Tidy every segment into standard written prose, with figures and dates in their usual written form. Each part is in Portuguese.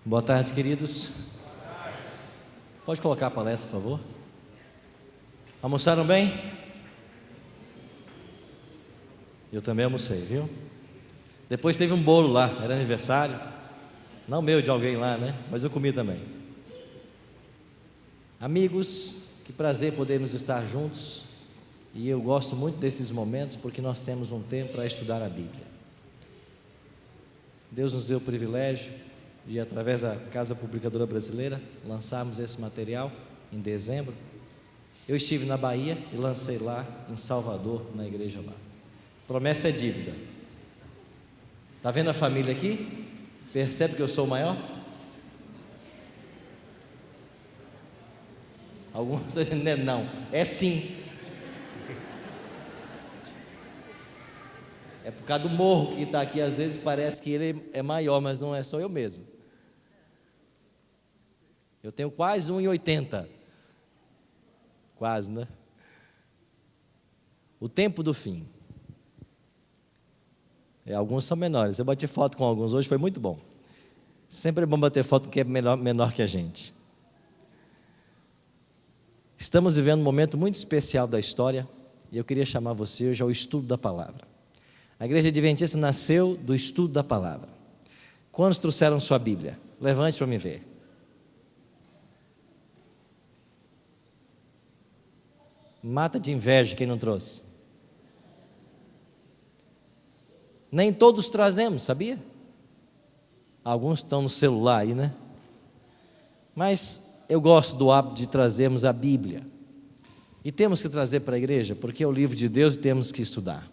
Boa tarde, queridos. Pode colocar a palestra, por favor. Almoçaram bem? Eu também almocei, viu? Depois teve um bolo lá, era aniversário. Não meu, de alguém lá, né? Mas eu comi também. Amigos, que prazer podermos estar juntos. E eu gosto muito desses momentos porque nós temos um tempo para estudar a Bíblia. Deus nos deu o privilégio de, através da Casa Publicadora Brasileira, lançarmos esse material em dezembro. Eu estive na Bahia e lancei lá em Salvador, na igreja lá. Promessa é dívida. Está vendo a família aqui? Percebe que eu sou o maior? Alguns estão dizendo não, é sim. É por causa do morro que está aqui, às vezes parece que ele é maior, mas não é só eu mesmo. Eu tenho quase 1,80. Quase, né? O tempo do fim. Alguns são menores. Eu bati foto com alguns hoje, foi muito bom. Sempre é bom bater foto com quem é menor que a gente. Estamos vivendo um momento muito especial da história e eu queria chamar você hoje ao estudo da palavra. A Igreja Adventista nasceu do estudo da palavra. Quantos trouxeram sua Bíblia? Levante para me ver. Mata de inveja quem não trouxe. Nem todos trazemos, sabia? Alguns estão no celular aí, né? Mas eu gosto do hábito de trazermos a Bíblia. E temos que trazer para a igreja, porque é o livro de Deus e temos que estudar.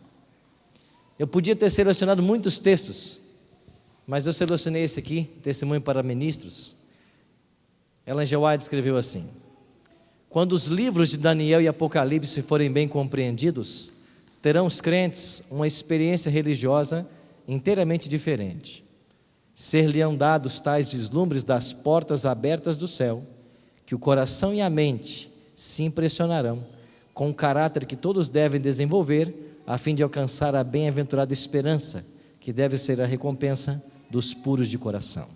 Eu podia ter selecionado muitos textos, mas eu selecionei esse aqui, Testemunho para Ministros. Ellen G. White escreveu assim: quando os livros de Daniel e Apocalipse forem bem compreendidos, terão os crentes uma experiência religiosa inteiramente diferente. Ser-lhe-ão dados tais vislumbres das portas abertas do céu, que o coração e a mente se impressionarão com o caráter que todos devem desenvolver, a fim de alcançar a bem-aventurada esperança, que deve ser a recompensa dos puros de coração.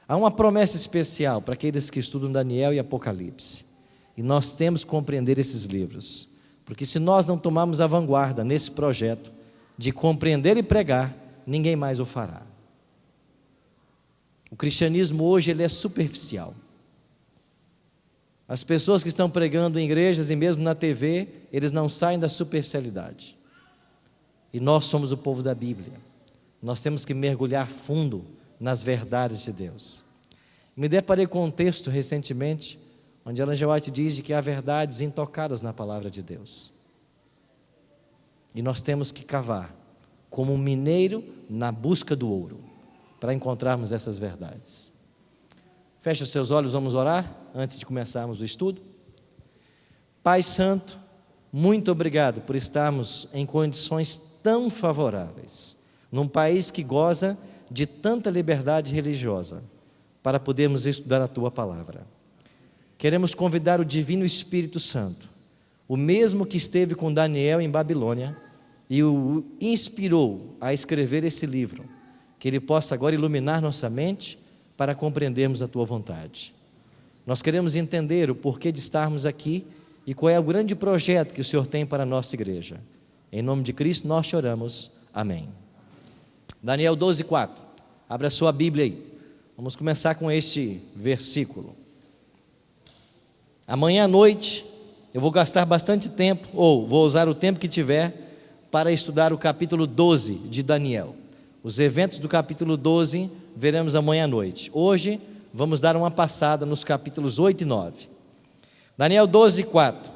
Há uma promessa especial para aqueles que estudam Daniel e Apocalipse, e nós temos que compreender esses livros, porque se nós não tomarmos a vanguarda nesse projeto de compreender e pregar, ninguém mais o fará. O cristianismo hoje ele é superficial. As pessoas que estão pregando em igrejas e mesmo na TV, eles não saem da superficialidade. E nós somos o povo da Bíblia. Nós temos que mergulhar fundo nas verdades de Deus. Me deparei com um texto recentemente, onde Ellen G. White diz de que há verdades intocadas na palavra de Deus. E nós temos que cavar, como um mineiro na busca do ouro, para encontrarmos essas verdades. Feche os seus olhos, vamos orar antes de começarmos o estudo. Pai Santo, muito obrigado por estarmos em condições tão favoráveis, num país que goza de tanta liberdade religiosa, para podermos estudar a Tua palavra. Queremos convidar o Divino Espírito Santo, o mesmo que esteve com Daniel em Babilônia e o inspirou a escrever esse livro, que ele possa agora iluminar nossa mente para compreendermos a Tua vontade. Nós queremos entender o porquê de estarmos aqui e qual é o grande projeto que o Senhor tem para a nossa igreja. Em nome de Cristo nós te oramos. Amém. Daniel 12:4. Abra a sua Bíblia aí. Vamos começar com este versículo. Amanhã à noite eu vou gastar bastante tempo, ou vou usar o tempo que tiver, para estudar o capítulo 12 de Daniel. Os eventos do capítulo 12 veremos amanhã à noite. Hoje vamos dar uma passada nos capítulos 8 e 9. Daniel 12:4.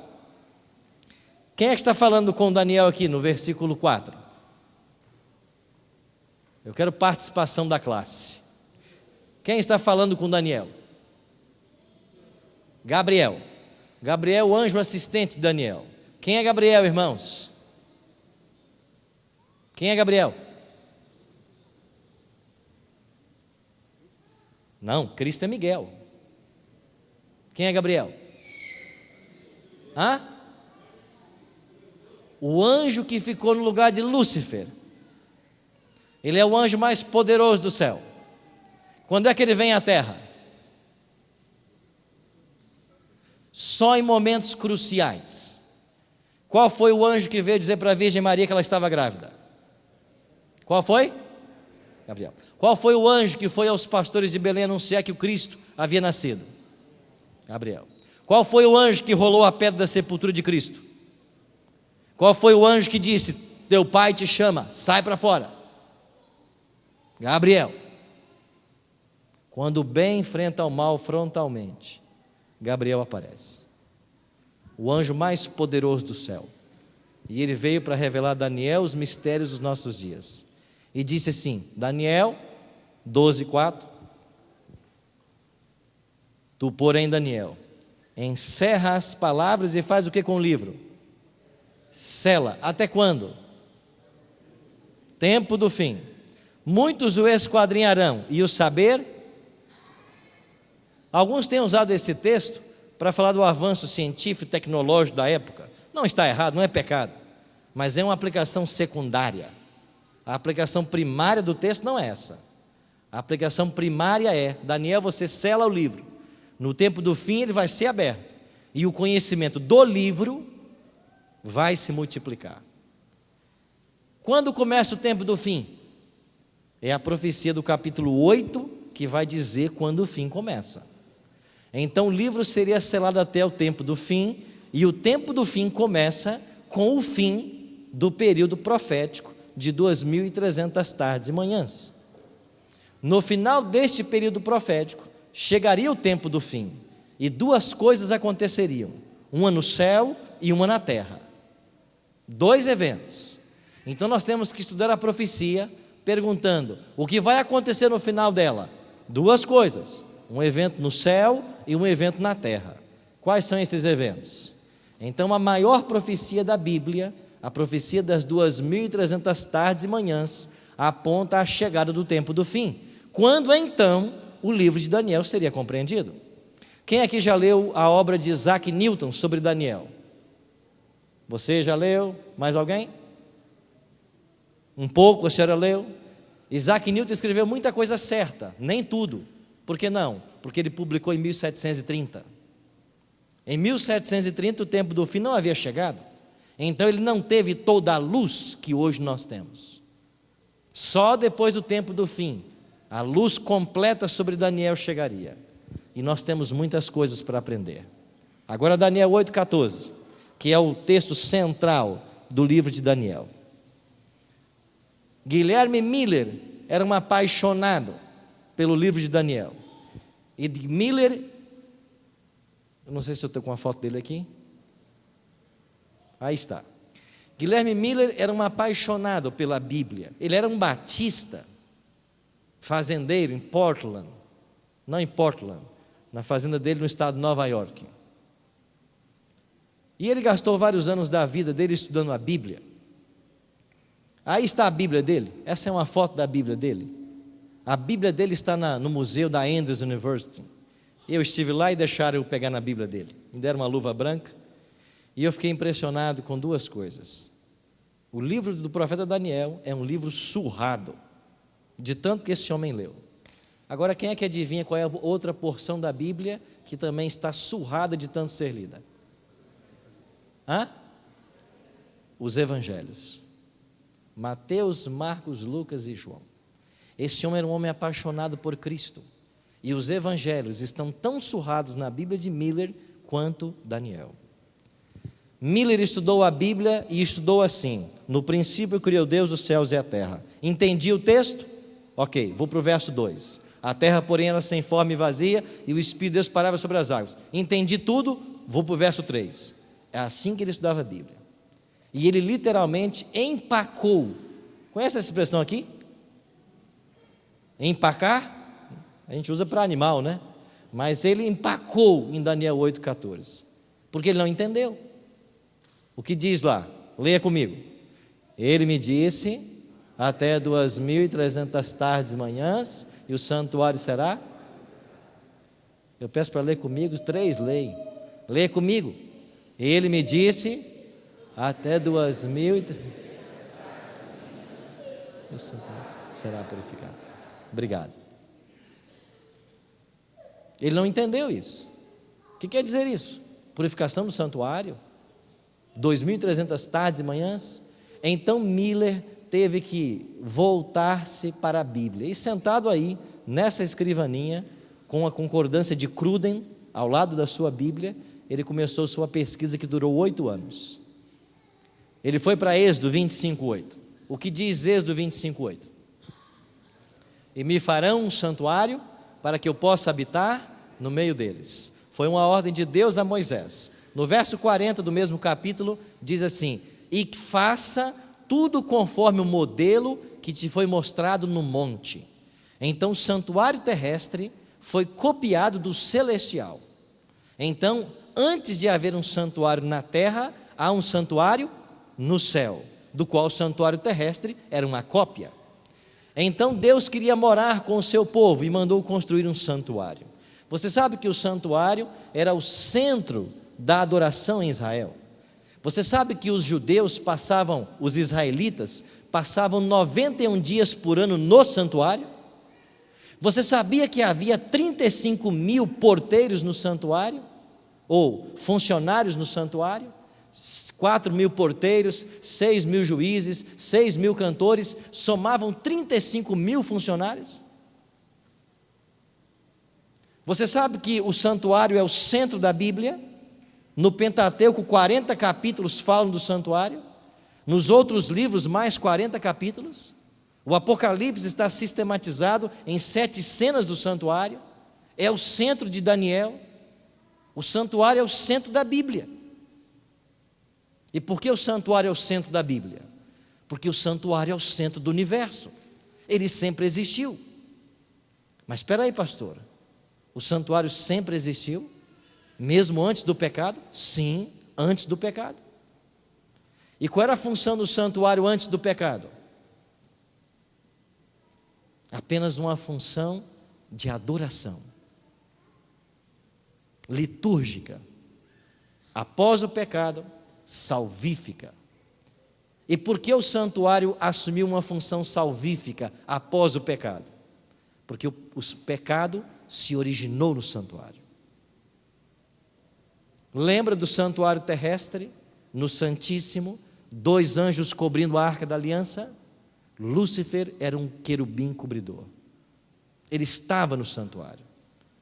Quem é que está falando com Daniel aqui no versículo 4? Eu quero participação da classe. Quem está falando com Daniel? Gabriel. Gabriel, o anjo assistente de Daniel. Quem é Gabriel, irmãos? Quem é Gabriel? Não, Cristo é Miguel. Quem é Gabriel? O anjo que ficou no lugar de Lúcifer. Ele é o anjo mais poderoso do céu. Quando é que ele vem à terra? Só em momentos cruciais. Qual foi o anjo que veio dizer para a Virgem Maria que ela estava grávida? Qual foi? Gabriel. Qual foi o anjo que foi aos pastores de Belém anunciar que o Cristo havia nascido? Gabriel. Qual foi o anjo que rolou a pedra da sepultura de Cristo? Qual foi o anjo que disse: teu pai te chama, sai para fora? Gabriel. Quando o bem enfrenta o mal frontalmente, Gabriel aparece, o anjo mais poderoso do céu, e ele veio para revelar a Daniel os mistérios dos nossos dias, e disse assim, Daniel 12:4, tu, porém, Daniel, encerra as palavras e faz o que com o livro? Sela. Até quando? Tempo do fim. Muitos o esquadrinharão, e o saber. Alguns têm usado esse texto para falar do avanço científico e tecnológico da época. Não está errado, não é pecado, mas é uma aplicação secundária. A aplicação primária do texto não é essa. A aplicação primária é: Daniel, você sela o livro, no tempo do fim ele vai ser aberto, e o conhecimento do livro vai se multiplicar. Quando começa o tempo do fim? É a profecia do capítulo 8 que vai dizer quando o fim começa. Então o livro seria selado até o tempo do fim, e o tempo do fim começa com o fim do período profético de 2300 tardes e manhãs. No final deste período profético, chegaria o tempo do fim, e duas coisas aconteceriam, uma no céu e uma na terra. Dois eventos. Então nós temos que estudar a profecia perguntando: o que vai acontecer no final dela? Duas coisas, um evento no céu e um evento na terra. Quais são esses eventos? Então a maior profecia da Bíblia, a profecia das 2300 tardes e manhãs, aponta à chegada do tempo do fim, quando então o livro de Daniel seria compreendido. Quem aqui já leu a obra de Isaac Newton sobre Daniel? Você já leu? Mais alguém? Um pouco a senhora leu? Isaac Newton escreveu muita coisa certa, nem tudo. Por que não? Porque ele publicou em 1730. Em 1730 o tempo do fim não havia chegado, então ele não teve toda a luz que hoje nós temos. Só depois do tempo do fim a luz completa sobre Daniel chegaria, e nós temos muitas coisas para aprender. Agora Daniel 8,14, que é o texto central do livro de Daniel. Guilherme Miller era um apaixonado pelo livro de Daniel. E Miller, eu não sei se eu estou com a foto dele aqui. Aí está. Guilherme Miller era um apaixonado pela Bíblia. Ele era um batista, fazendeiro em Portland, não em Portland, na fazenda dele no estado de Nova York. E ele gastou vários anos da vida dele estudando a Bíblia. Aí está a Bíblia dele. Essa é uma foto da Bíblia dele. A Bíblia dele está no museu da Andrews University. Eu estive lá e deixaram eu pegar na Bíblia dele. Me deram uma luva branca. E eu fiquei impressionado com duas coisas. O livro do profeta Daniel é um livro surrado, de tanto que esse homem leu. Agora, quem é que adivinha qual é a outra porção da Bíblia que também está surrada de tanto ser lida? Os Evangelhos. Mateus, Marcos, Lucas e João. Esse homem era um homem apaixonado por Cristo, e os evangelhos estão tão surrados na Bíblia de Miller quanto Daniel. Miller estudou a Bíblia e estudou assim: no princípio criou Deus os céus e a terra. Entendi o texto? Ok, vou para o verso 2. A terra, porém, era sem forma e vazia, e o Espírito de Deus parava sobre as águas. Entendi tudo, vou para o verso 3. É assim que ele estudava a Bíblia. E ele literalmente empacou. Conhece essa expressão aqui? Empacar? A gente usa para animal, né? Mas ele empacou em Daniel 8,14, porque ele não entendeu. O que diz lá? Leia comigo. Ele me disse: até 2300 tardes e manhãs, e o santuário será? Eu peço para ler comigo, 3 leem. Leia comigo. Ele me disse: até 2300 o santuário será purificado. Obrigado. Ele não entendeu isso. O que quer dizer isso? Purificação do santuário? 2.300 tardes e manhãs? Então Miller teve que voltar-se para a Bíblia. E sentado aí, nessa escrivaninha, com a concordância de Cruden, ao lado da sua Bíblia, ele começou sua pesquisa que durou 8 anos. Ele foi para Êxodo 25:8. O que diz Êxodo 25:8? E me farão um santuário para que eu possa habitar no meio deles. Foi uma ordem de Deus a Moisés. No verso 40 do mesmo capítulo, diz assim: e que faça tudo conforme o modelo que te foi mostrado no monte. Então o santuário terrestre foi copiado do celestial. Então, antes de haver um santuário na terra, há um santuário no céu, do qual o santuário terrestre era uma cópia. Então Deus queria morar com o seu povo e mandou construir um santuário. Você sabe que o santuário era o centro da adoração em Israel. Você sabe que os judeus os israelitas passavam 91 dias por ano no santuário? Você sabia que havia 35.000 porteiros no santuário? Ou funcionários no santuário? 4.000 porteiros, 6.000 juízes, 6.000 cantores, somavam 35.000 funcionários? Você sabe que o santuário é o centro da Bíblia? No Pentateuco, 40 capítulos falam do santuário. Nos outros livros, mais 40 capítulos. O Apocalipse está sistematizado em 7 cenas do santuário. É o centro de Daniel. O santuário é o centro da Bíblia. E por que o santuário é o centro da Bíblia? Porque o santuário é o centro do universo. Ele sempre existiu. Mas espera aí, pastor. O santuário sempre existiu? Mesmo antes do pecado? Sim, antes do pecado. E qual era a função do santuário antes do pecado? Apenas uma função de adoração litúrgica. Após o pecado, salvífica. E por que o santuário assumiu uma função salvífica após o pecado? Porque o pecado se originou no santuário. Lembra do santuário terrestre? No Santíssimo, 2 anjos cobrindo a arca da aliança? Lúcifer era um querubim cobridor. Ele estava no santuário.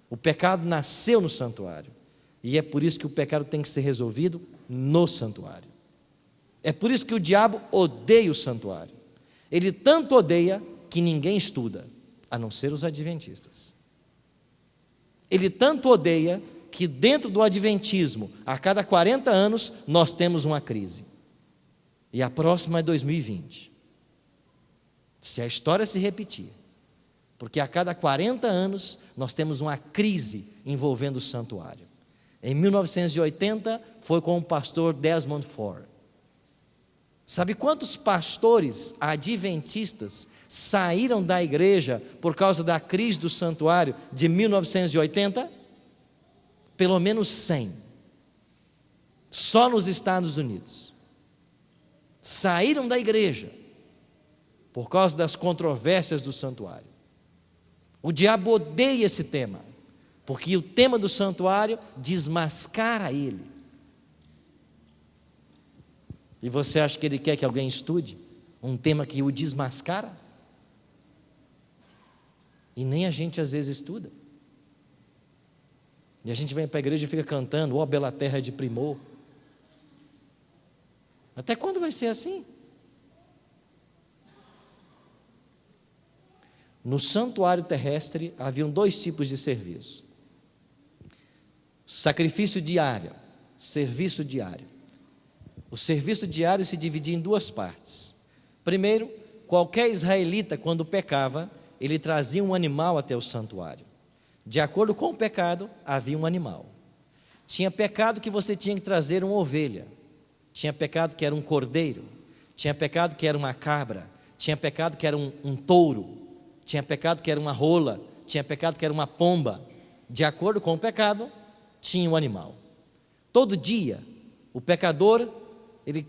O pecado nasceu no santuário. E é por isso que o pecado tem que ser resolvido no santuário. É por isso que o diabo odeia o santuário. Ele tanto odeia que ninguém estuda, a não ser os adventistas. Ele tanto odeia que dentro do adventismo, a cada 40 anos, nós temos uma crise. E a próxima é 2020. Se a história se repetir, porque a cada 40 anos nós temos uma crise envolvendo o santuário. Em 1980 foi com o pastor Desmond Ford. Sabe quantos pastores adventistas saíram da igreja por causa da crise do santuário de 1980? Pelo menos 100. Só nos Estados Unidos. Saíram da igreja por causa das controvérsias do santuário. O diabo odeia esse tema, porque o tema do santuário desmascara ele. E você acha que ele quer que alguém estude um tema que o desmascara? E nem a gente às vezes estuda. E a gente vem para a igreja e fica cantando: ó bela terra de primor. Até quando vai ser assim? No santuário terrestre haviam 2 tipos de serviço: sacrifício diário, serviço diário. O serviço diário se dividia em 2 partes. Primeiro, qualquer israelita, quando pecava, ele trazia um animal até o santuário. De acordo com o pecado, havia um animal. Tinha pecado que você tinha que trazer uma ovelha. Tinha pecado que era um cordeiro. Tinha pecado que era uma cabra. Tinha pecado que era um touro. Tinha pecado que era uma rola. Tinha pecado que era uma pomba. De acordo com o pecado, tinha um animal. Todo dia, o pecador, ele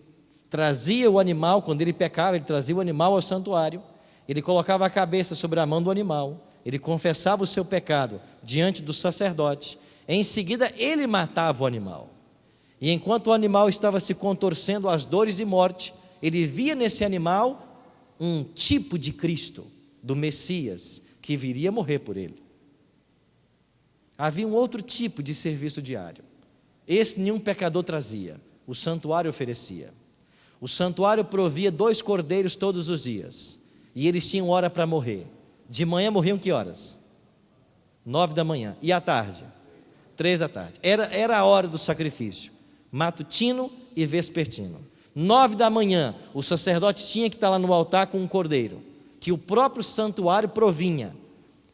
trazia o animal. Quando ele pecava, ele trazia o animal ao santuário. Ele colocava a cabeça sobre a mão do animal ele confessava o seu pecado diante do sacerdote, em seguida ele matava o animal. E enquanto o animal estava se contorcendo às dores de morte, ele via nesse animal um tipo de Cristo, do Messias, que viria morrer por ele. Havia um outro tipo de serviço diário. Esse nenhum pecador trazia, o santuário oferecia. O santuário provia 2 cordeiros todos os dias, e eles tinham hora para morrer. De manhã morriam que horas? 9 da manhã. E à tarde? 3 da tarde. Era a hora do sacrifício, matutino e vespertino. 9 da manhã, o sacerdote tinha que estar lá no altar com um cordeiro, que o próprio santuário provinha.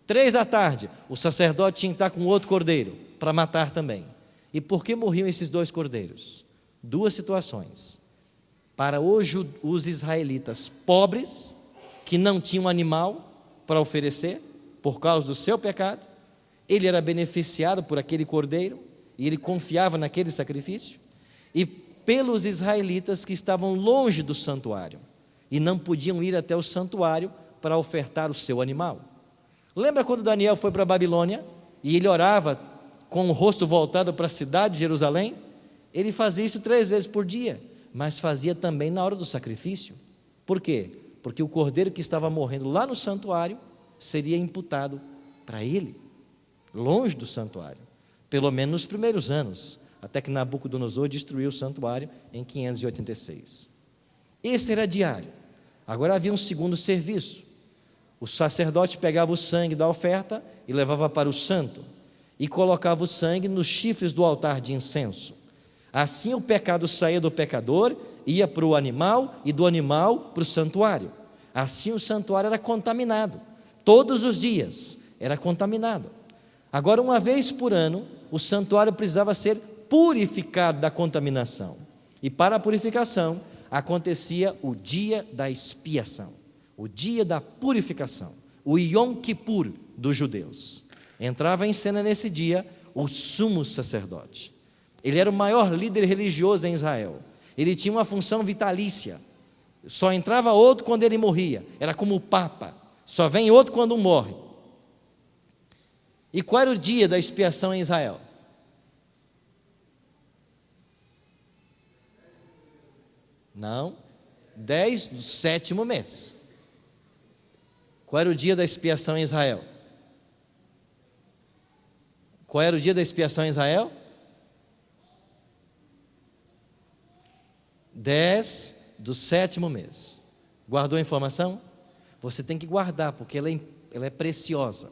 3 da tarde, o sacerdote tinha que estar com outro cordeiro, para matar também. E por que morriam esses 2 cordeiros? 2 situações. Para os israelitas pobres, que não tinham animal para oferecer, por causa do seu pecado, ele era beneficiado por aquele cordeiro, e ele confiava naquele sacrifício. E pelos israelitas que estavam longe do santuário, e não podiam ir até o santuário para ofertar o seu animal. Lembra quando Daniel foi para a Babilônia, e ele orava com o rosto voltado para a cidade de Jerusalém? Ele fazia isso 3 vezes por dia, mas fazia também na hora do sacrifício. Por quê? Porque o cordeiro que estava morrendo lá no santuário seria imputado para ele, longe do santuário, pelo menos nos primeiros anos, até que Nabucodonosor destruiu o santuário em 586. Esse era diário. Agora havia um segundo serviço. O sacerdote pegava o sangue da oferta e levava para o santo, e colocava o sangue nos chifres do altar de incenso. Assim o pecado saía do pecador, ia para o animal, e do animal para o santuário. Assim o santuário era contaminado, todos os dias era contaminado. Agora, uma vez por ano, o santuário precisava ser purificado da contaminação, e para a purificação acontecia o dia da expiação, o dia da purificação, o Yom Kippur dos judeus. Entrava em cena nesse dia o sumo sacerdote. Ele era o maior líder religioso em Israel. Ele tinha uma função vitalícia. Só entrava outro quando ele morria. Era como o Papa. Só vem outro quando um morre. E qual era o dia da expiação em Israel? Não. 10 do 7º mês. Qual era o dia da expiação em Israel? Qual era o dia da expiação em Israel? 10 do 7º mês. Guardou a informação? Você tem que guardar, porque ela é preciosa.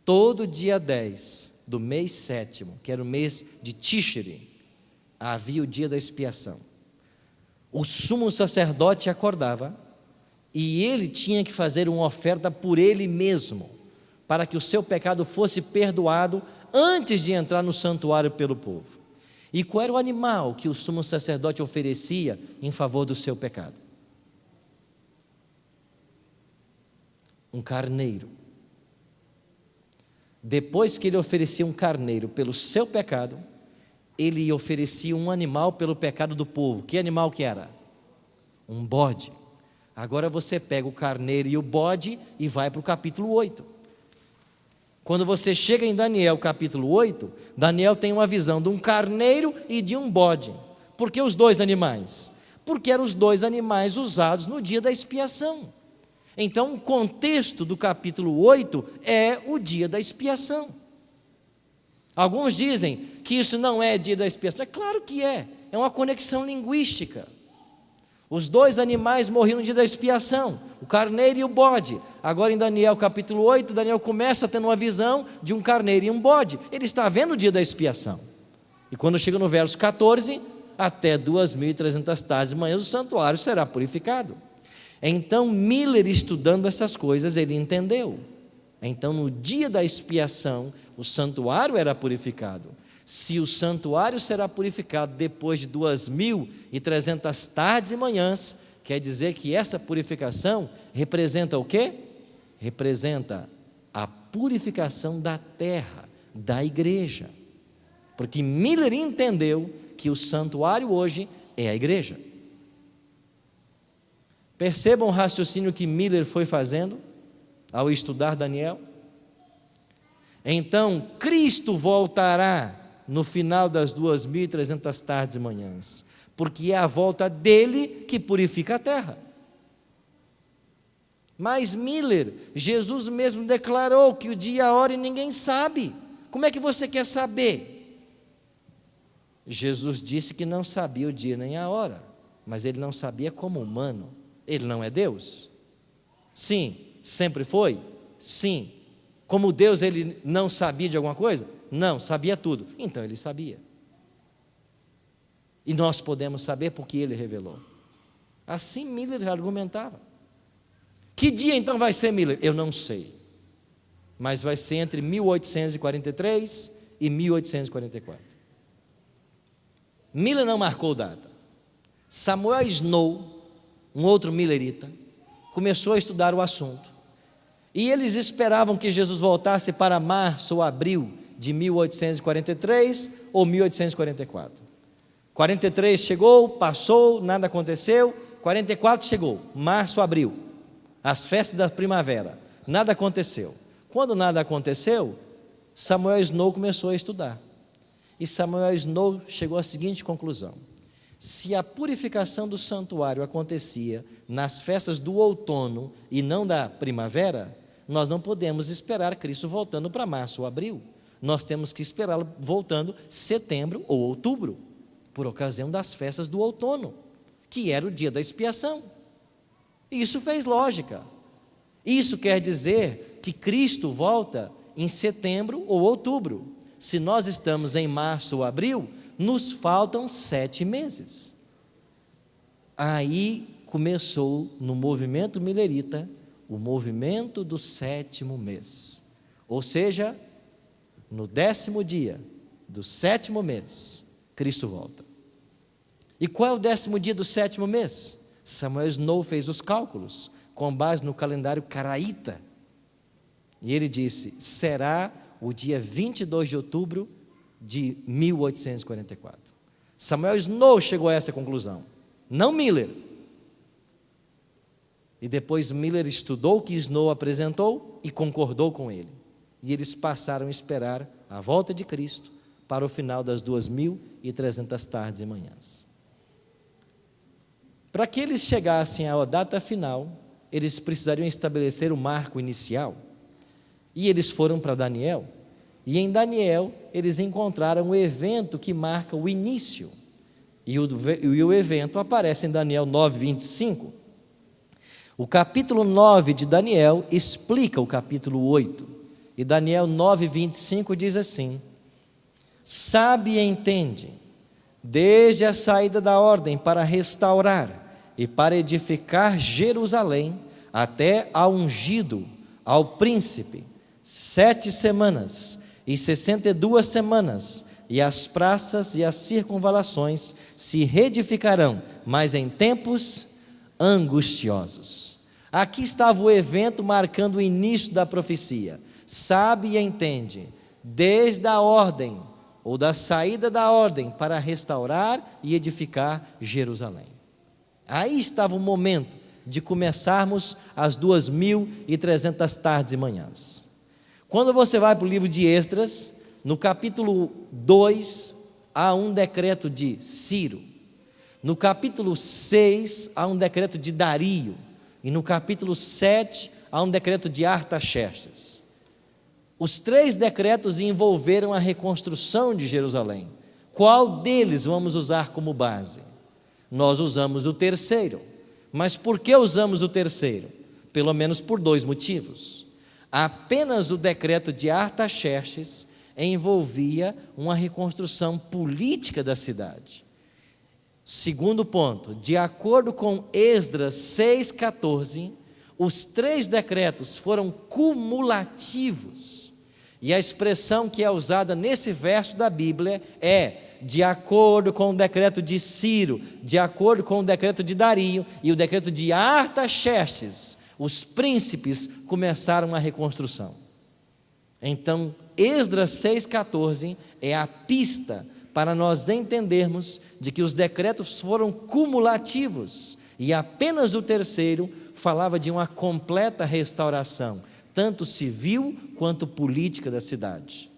Todo dia 10 do mês 7º, que era o mês de Tishri, havia o dia da expiação. O sumo sacerdote acordava, e ele tinha que fazer uma oferta por ele mesmo, para que o seu pecado fosse perdoado antes de entrar no santuário pelo povo. E qual era o animal que o sumo sacerdote oferecia em favor do seu pecado? Um carneiro. Depois que ele oferecia um carneiro pelo seu pecado, ele oferecia um animal pelo pecado do povo. Que animal que era? Um bode. Agora você pega o carneiro e o bode e vai para o capítulo 8. Quando você chega em Daniel capítulo 8, Daniel tem uma visão de um carneiro e de um bode. Por que os 2 animais? Porque eram os 2 animais usados no dia da expiação. Então o contexto do capítulo 8 é o dia da expiação. Alguns dizem que isso não é dia da expiação. É claro que é uma conexão linguística. Os 2 animais morriam no dia da expiação, o carneiro e o bode. Agora em Daniel capítulo 8, Daniel começa tendo uma visão de um carneiro e um bode. Ele está vendo o dia da expiação. E quando chega no verso 14, até 2.300 tardes de manhã o santuário será purificado. Então Miller, estudando essas coisas, ele entendeu. Então no dia da expiação, o santuário era purificado. Se o santuário será purificado depois de 2.300 tardes e manhãs, quer dizer que essa purificação representa o quê? Representa a purificação da terra, da igreja. Porque Miller entendeu que o santuário hoje é a igreja. Percebam o raciocínio que Miller foi fazendo? ao estudar Daniel? Então, Cristo voltará no final das 2.300 tardes e manhãs, porque é a volta dele que purifica a terra. Mas Miller, Jesus mesmo declarou que o dia e a hora ninguém sabe. Como é que você quer saber? Jesus disse que não sabia o dia nem a hora, mas ele não sabia como humano. Ele não é Deus? Sim. Sempre foi? Sim. Como Deus, ele não sabia de alguma coisa? Não, sabia tudo. Então ele sabia. E nós podemos saber porque ele revelou. Assim Miller argumentava. Que dia então vai ser, Miller? Eu não sei. Mas vai ser entre 1843 e 1844. Miller não marcou data. Samuel Snow, um outro millerita, começou a estudar o assunto. E eles esperavam que Jesus voltasse para março ou abril de 1843 ou 1844. 43 chegou, passou, nada aconteceu. 44 chegou, março, abril, as festas da primavera, nada aconteceu. Quando nada aconteceu, Samuel Snow começou a estudar. E Samuel Snow chegou à seguinte conclusão: se a purificação do santuário acontecia nas festas do outono e não da primavera, nós não podemos esperar Cristo voltando para março ou abril. Nós temos que esperá-lo voltando setembro ou outubro, por ocasião das festas do outono, que era o dia da expiação. Isso fez lógica. Isso quer dizer que Cristo volta em setembro ou outubro. Se nós estamos em março ou abril, nos faltam 7 meses. Aí começou no movimento millerita o movimento do 7º mês, ou seja, no 10º dia do 7º mês, Cristo volta. E qual é o 10º dia do 7º mês? Samuel Snow fez os cálculos com base no calendário caraíta, e ele disse: será o dia 22 de outubro de 1844. Samuel Snow chegou a essa conclusão, não Miller. E depois Miller estudou o que Snow apresentou e concordou com ele. E eles passaram a esperar a volta de Cristo para o final das 2.300 tardes e manhãs. Para que eles chegassem à data final, eles precisariam estabelecer o marco inicial. E eles foram para Daniel. E em Daniel, eles encontraram o evento que marca o início. E o evento aparece em Daniel 9:25. O capítulo 9 de Daniel explica o capítulo 8. E Daniel 9:25 diz assim: sabe e entende, desde a saída da ordem para restaurar e para edificar Jerusalém, até ao ungido, ao príncipe, 7 semanas e 62 semanas, e as praças e as circunvalações se reedificarão, mas em tempos angustiosos. Aqui estava o evento marcando o início da profecia. Sabe e entende, desde a ordem, ou da saída da ordem, para restaurar e edificar Jerusalém. Aí estava o momento de começarmos as 2.300 tardes e manhãs. Quando você vai para o livro de Esdras, no capítulo 2, há um decreto de Ciro. No capítulo 6, há um decreto de Dario. E no capítulo 7, há um decreto de Artaxerxes. Os 3 decretos envolveram a reconstrução de Jerusalém. Qual deles vamos usar como base? Nós usamos o terceiro. Mas por que usamos o terceiro? Pelo menos por 2 motivos. Apenas o decreto de Artaxerxes envolvia uma reconstrução política da cidade. Segundo ponto, de acordo com Esdras 6,14, os 3 decretos foram cumulativos. E a expressão que é usada nesse verso da Bíblia é: de acordo com o decreto de Ciro, de acordo com o decreto de Dario e o decreto de Artaxerxes, os príncipes começaram a reconstrução. Então, Esdras 6,14 é a pista para nós entendermos de que os decretos foram cumulativos, e apenas o terceiro falava de uma completa restauração, tanto civil quanto política da cidade.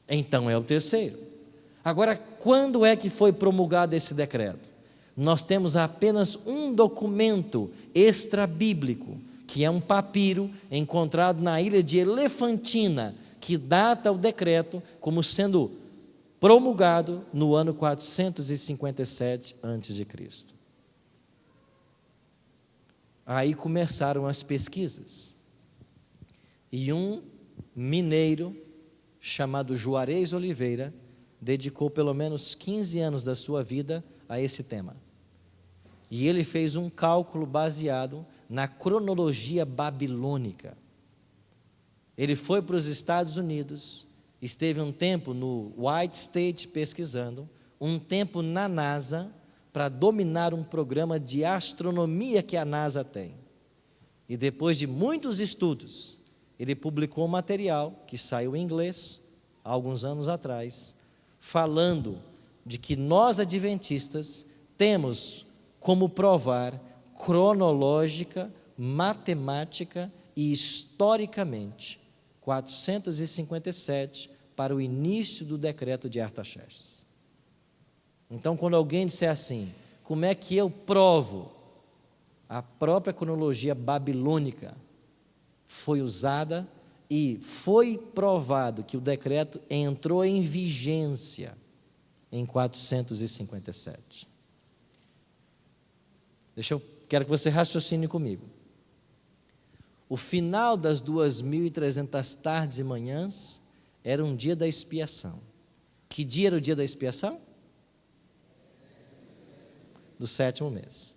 Então é o terceiro. Agora, quando é que foi promulgado esse decreto? Nós temos apenas um documento extra-bíblico, que é um papiro encontrado na ilha de Elefantina, que data o decreto como sendo promulgado no ano 457 a.C. Aí começaram as pesquisas, e um mineiro chamado Juarez Oliveira dedicou pelo menos 15 anos da sua vida a esse tema. E ele fez um cálculo baseado na cronologia babilônica. Ele foi para os Estados Unidos, esteve um tempo no White State pesquisando, um tempo na NASA, para dominar um programa de astronomia que a NASA tem. E depois de muitos estudos, ele publicou um material que saiu em inglês, há alguns anos atrás, falando de que nós adventistas temos como provar cronológica, matemática e historicamente 457 para o início do decreto de Artaxerxes. Então, quando alguém disser assim, como é que eu provo? A própria cronologia babilônica foi usada e foi provado que o decreto entrou em vigência em 457. Quero que você raciocine comigo. O final das 2.300 tardes e manhãs era um dia da expiação. Que dia era o dia da expiação? Do 7º mês.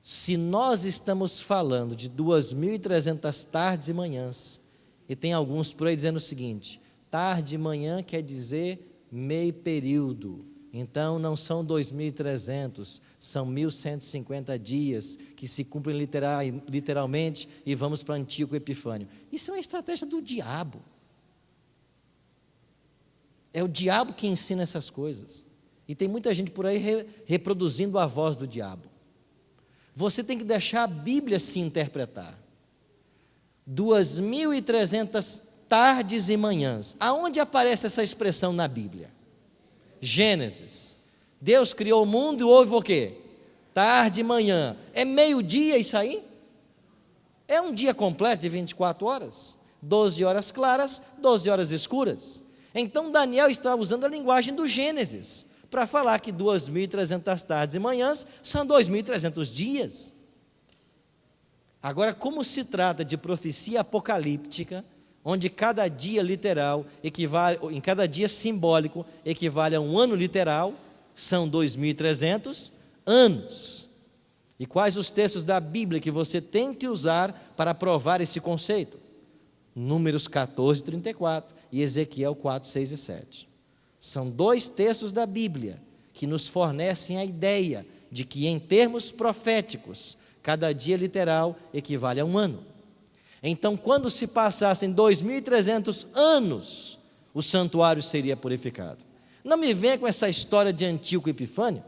Se nós estamos falando de 2.300 tardes e manhãs, e tem alguns por aí dizendo o seguinte: tarde e manhã quer dizer meio período, então não são 2.300, são 1.150 dias que se cumprem literalmente, e vamos para o Antíoco Epifânio. Isso é uma estratégia do diabo. É o diabo que ensina essas coisas. E tem muita gente por aí reproduzindo a voz do diabo. Você tem que deixar a Bíblia se interpretar. 2.300 tardes e manhãs. Aonde aparece essa expressão na Bíblia? Gênesis. Deus criou o mundo e houve o quê? Tarde e manhã. É meio-dia isso aí? É um dia completo de 24 horas? 12 horas claras, 12 horas escuras. Então Daniel está usando a linguagem do Gênesis para falar que 2.300 tardes e manhãs são 2.300 dias. Agora, como se trata de profecia apocalíptica, onde cada dia literal equivale, em cada dia simbólico equivale a um ano literal, são 2.300 anos. E quais os textos da Bíblia que você tem que usar para provar esse conceito? Números 14, 34 e Ezequiel 4, 6 e 7. São dois textos da Bíblia que nos fornecem a ideia de que, em termos proféticos, cada dia literal equivale a um ano. Então, quando se passassem 2.300 anos, o santuário seria purificado. Não me venha com essa história de Antíoco Epifânio.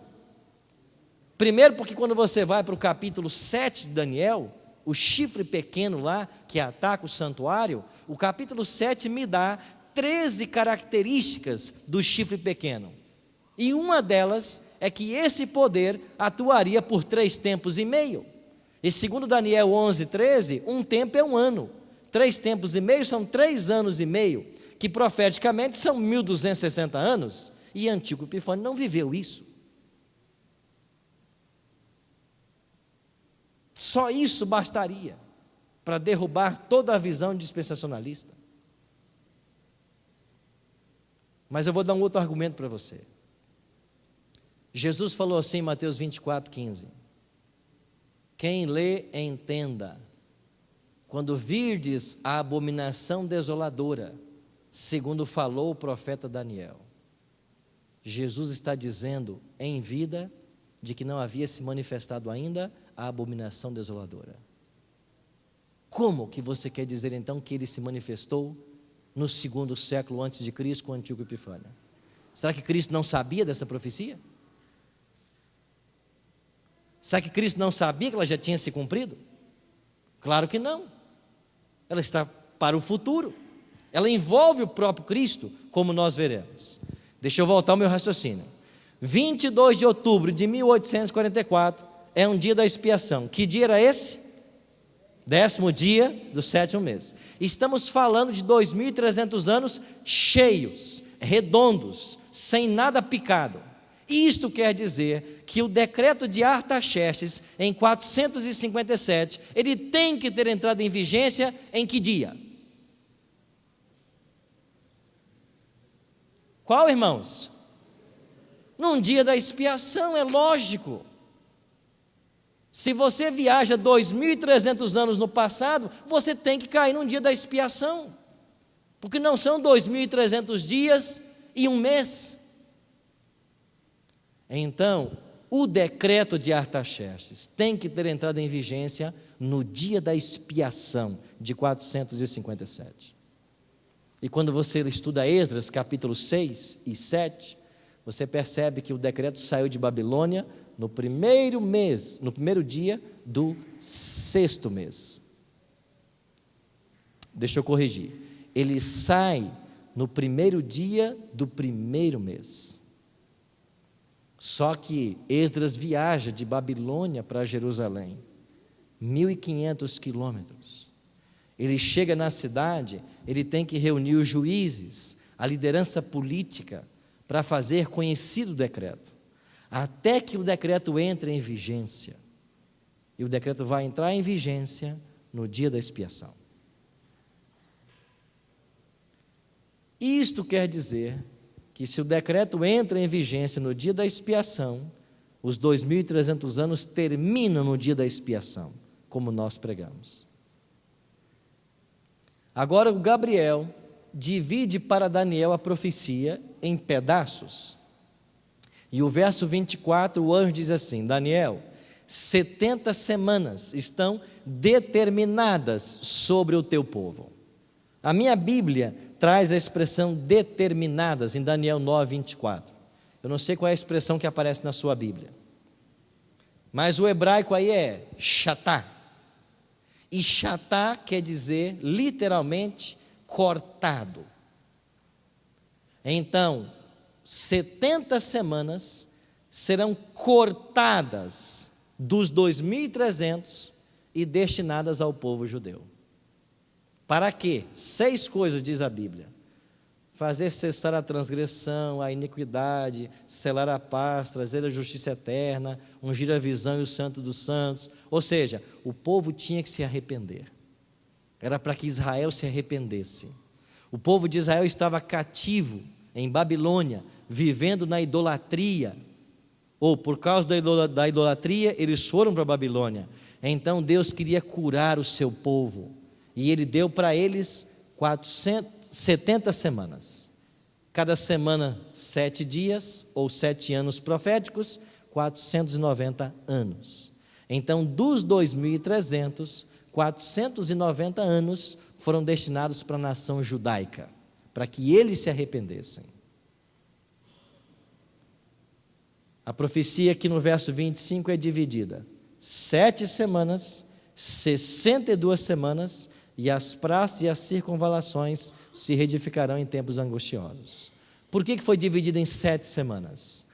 Primeiro, porque quando você vai para o capítulo 7 de Daniel, o chifre pequeno lá, que ataca o santuário, o capítulo 7 me dá 13 características do chifre pequeno. E uma delas é que esse poder atuaria por 3 tempos e meio. E segundo Daniel 11, 13, um tempo é um ano. 3 tempos e meio são 3 anos e meio, que profeticamente são 1.260 anos. E Antíoco Epifânio não viveu isso. Só isso bastaria para derrubar toda a visão dispensacionalista. Mas eu vou dar um outro argumento para você. Jesus falou assim em Mateus 24, 15. Quem lê, entenda. Quando virdes a abominação desoladora, segundo falou o profeta Daniel. Jesus está dizendo em vida de que não havia se manifestado ainda a abominação desoladora. Como que você quer dizer então que ele se manifestou no 2º século antes de Cristo com Antíoco Epifânio? Será que Cristo não sabia dessa profecia? Será que Cristo não sabia que ela já tinha se cumprido? Claro que não. ela está para o futuro. Ela envolve o próprio Cristo, como nós veremos. Deixa eu voltar ao meu raciocínio. 22 de outubro de 1844 é um dia da expiação. Que dia era esse? 10º dia do 7º mês. Estamos falando de 2.300 anos cheios, redondos, sem nada picado. Isto quer dizer que o decreto de Artaxerxes, em 457, ele tem que ter entrado em vigência em que dia? Qual, irmãos? Num dia da expiação, é lógico. Se você viaja 2.300 anos no passado, você tem que cair num dia da expiação, porque não são 2.300 dias e um mês. Então, o decreto de Artaxerxes tem que ter entrado em vigência no dia da expiação de 457. E quando você estuda Esdras, capítulos 6 e 7, você percebe que o decreto saiu de Babilônia no primeiro mês, no primeiro dia do 6º mês. Deixa eu corrigir. Ele sai no primeiro dia do primeiro mês. Só que Esdras viaja de Babilônia para Jerusalém, 1.500 quilômetros. Ele chega na cidade, ele tem que reunir os juízes, a liderança política, para fazer conhecido o decreto, até que o decreto entre em vigência. E o decreto vai entrar em vigência no dia da expiação. Isto quer dizer que se o decreto entra em vigência no dia da expiação, os 2.300 anos terminam no dia da expiação, como nós pregamos. Agora o Gabriel divide para Daniel a profecia em pedaços. E o verso 24, o anjo diz assim: Daniel, 70 semanas estão determinadas sobre o teu povo. A minha Bíblia traz a expressão determinadas em Daniel 9, 24. Eu não sei qual é a expressão que aparece na sua Bíblia, mas o hebraico aí é shatá. E shatá quer dizer literalmente cortado. Então, 70 semanas serão cortadas dos 2.300 e destinadas ao povo judeu. Para quê? 6 coisas diz a Bíblia: fazer cessar a transgressão, a iniquidade, selar a paz, trazer a justiça eterna, ungir a visão e o santo dos santos. Ou seja, o povo tinha que se arrepender. Era para que Israel se arrependesse. O povo de Israel estava cativo em Babilônia, vivendo na idolatria, ou por causa da idolatria, eles foram para a Babilônia. Então Deus queria curar o seu povo, e Ele deu para eles 470 semanas. Cada semana 7 dias, ou 7 anos proféticos, 490 anos. Então, dos 2.300, 490 anos foram destinados para a nação judaica, para que eles se arrependessem. A profecia aqui no verso 25 é dividida: 7 semanas, 62 semanas, e as praças e as circunvalações se reedificarão em tempos angustiosos. Por que foi dividida em 7 semanas?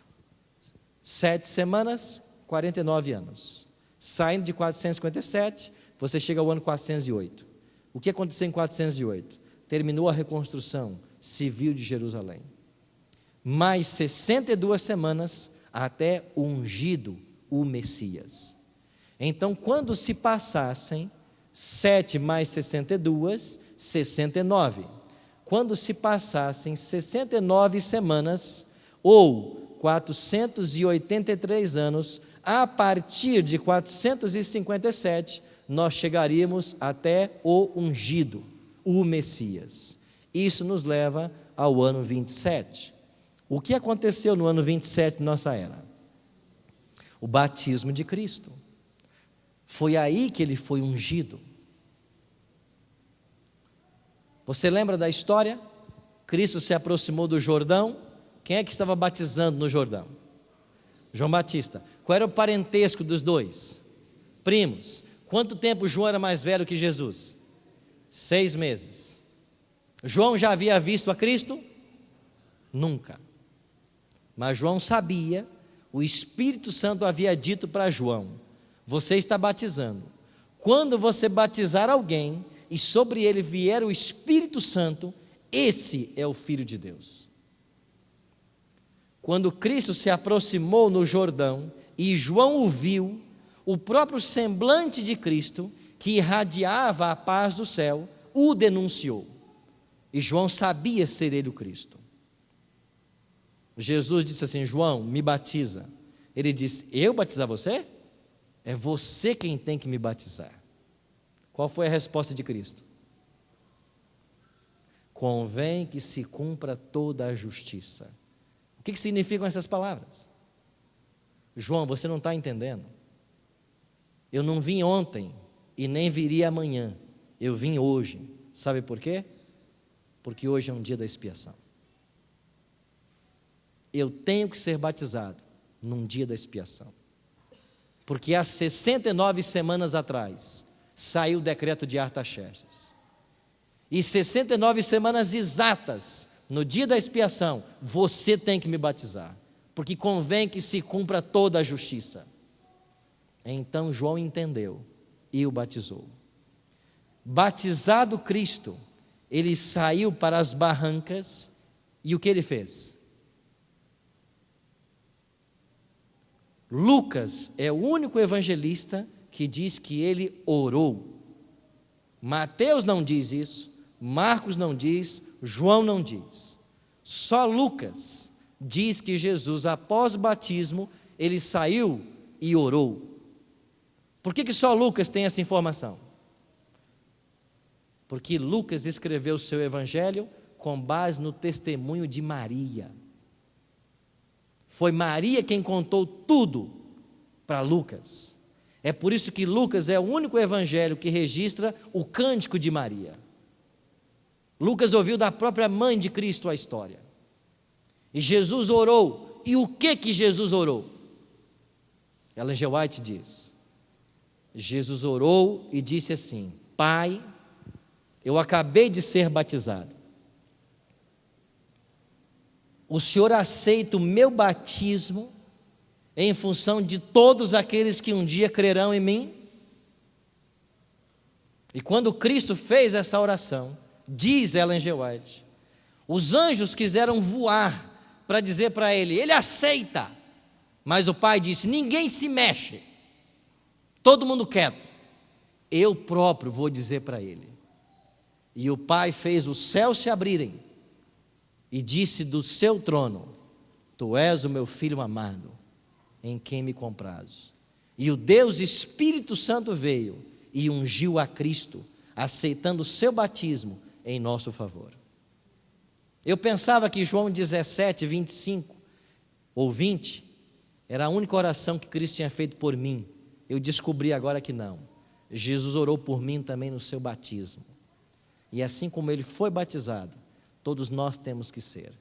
7 semanas, 49 anos. Saindo de 457, você chega ao ano 408. O que aconteceu em 408? Terminou a reconstrução civil de Jerusalém. Mais 62 semanas até o ungido, o Messias. Então, quando se passassem 7 mais 62, 69. Quando se passassem 69 semanas, ou 483 anos, a partir de 457, nós chegaríamos até o ungido, o Messias. Isso nos leva ao ano 27. O que aconteceu no ano 27 de nossa era? O batismo de Cristo. Foi aí que ele foi ungido. Você lembra da história? Cristo se aproximou do Jordão. Quem é que estava batizando no Jordão? João Batista. Qual era o parentesco dos dois? Primos. Quanto tempo João era mais velho que Jesus? 6 meses. João já havia visto a Cristo? Nunca. Mas João sabia, o Espírito Santo havia dito para João: você está batizando. Quando você batizar alguém e sobre ele vier o Espírito Santo, esse é o Filho de Deus. Quando Cristo se aproximou no Jordão e João o viu, o próprio semblante de Cristo, que irradiava a paz do céu, o denunciou. E João sabia ser ele o Cristo. Jesus disse assim: João, me batiza. Ele disse: eu batizar você? É você quem tem que me batizar. Qual foi a resposta de Cristo? Convém que se cumpra toda a justiça. O que significam essas palavras? João, você não está entendendo. Eu não vim ontem e nem viria amanhã. Eu vim hoje. Sabe por quê? Porque hoje é um dia da expiação. Eu tenho que ser batizado num dia da expiação. Porque há 69 semanas atrás saiu o decreto de Artaxerxes. E 69 semanas exatas, no dia da expiação, você tem que me batizar, porque convém que se cumpra toda a justiça. Então João entendeu e o batizou. Batizado Cristo, ele saiu para as barrancas e o que ele fez? Lucas é o único evangelista que diz que ele orou. Mateus não diz isso, Marcos não diz, João não diz. Só Lucas diz que Jesus, após o batismo, ele saiu e orou. Por que só Lucas tem essa informação? Porque Lucas escreveu o seu evangelho com base no testemunho de Maria. Foi Maria quem contou tudo para Lucas. É por isso que Lucas é o único evangelho que registra o cântico de Maria. Lucas ouviu da própria mãe de Cristo a história. E Jesus orou. E o que Jesus orou? Ellen G. White diz: Jesus orou e disse assim: Pai, eu acabei de ser batizado. O Senhor aceita o meu batismo em função de todos aqueles que um dia crerão em mim? E quando Cristo fez essa oração, diz Ellen G. White, os anjos quiseram voar para dizer para ele aceita, mas o Pai disse: ninguém se mexe, todo mundo quieto, eu próprio vou dizer para ele. E o Pai fez os céus se abrirem e disse do seu trono: tu és o meu filho amado, em quem me comprazo. E o Deus Espírito Santo veio e ungiu a Cristo, aceitando o seu batismo em nosso favor. Eu pensava que João 17, 25 ou 20 era a única oração que Cristo tinha feito por mim. Eu descobri agora que não. Jesus orou por mim também no seu batismo. E assim como ele foi batizado, todos nós temos que ser.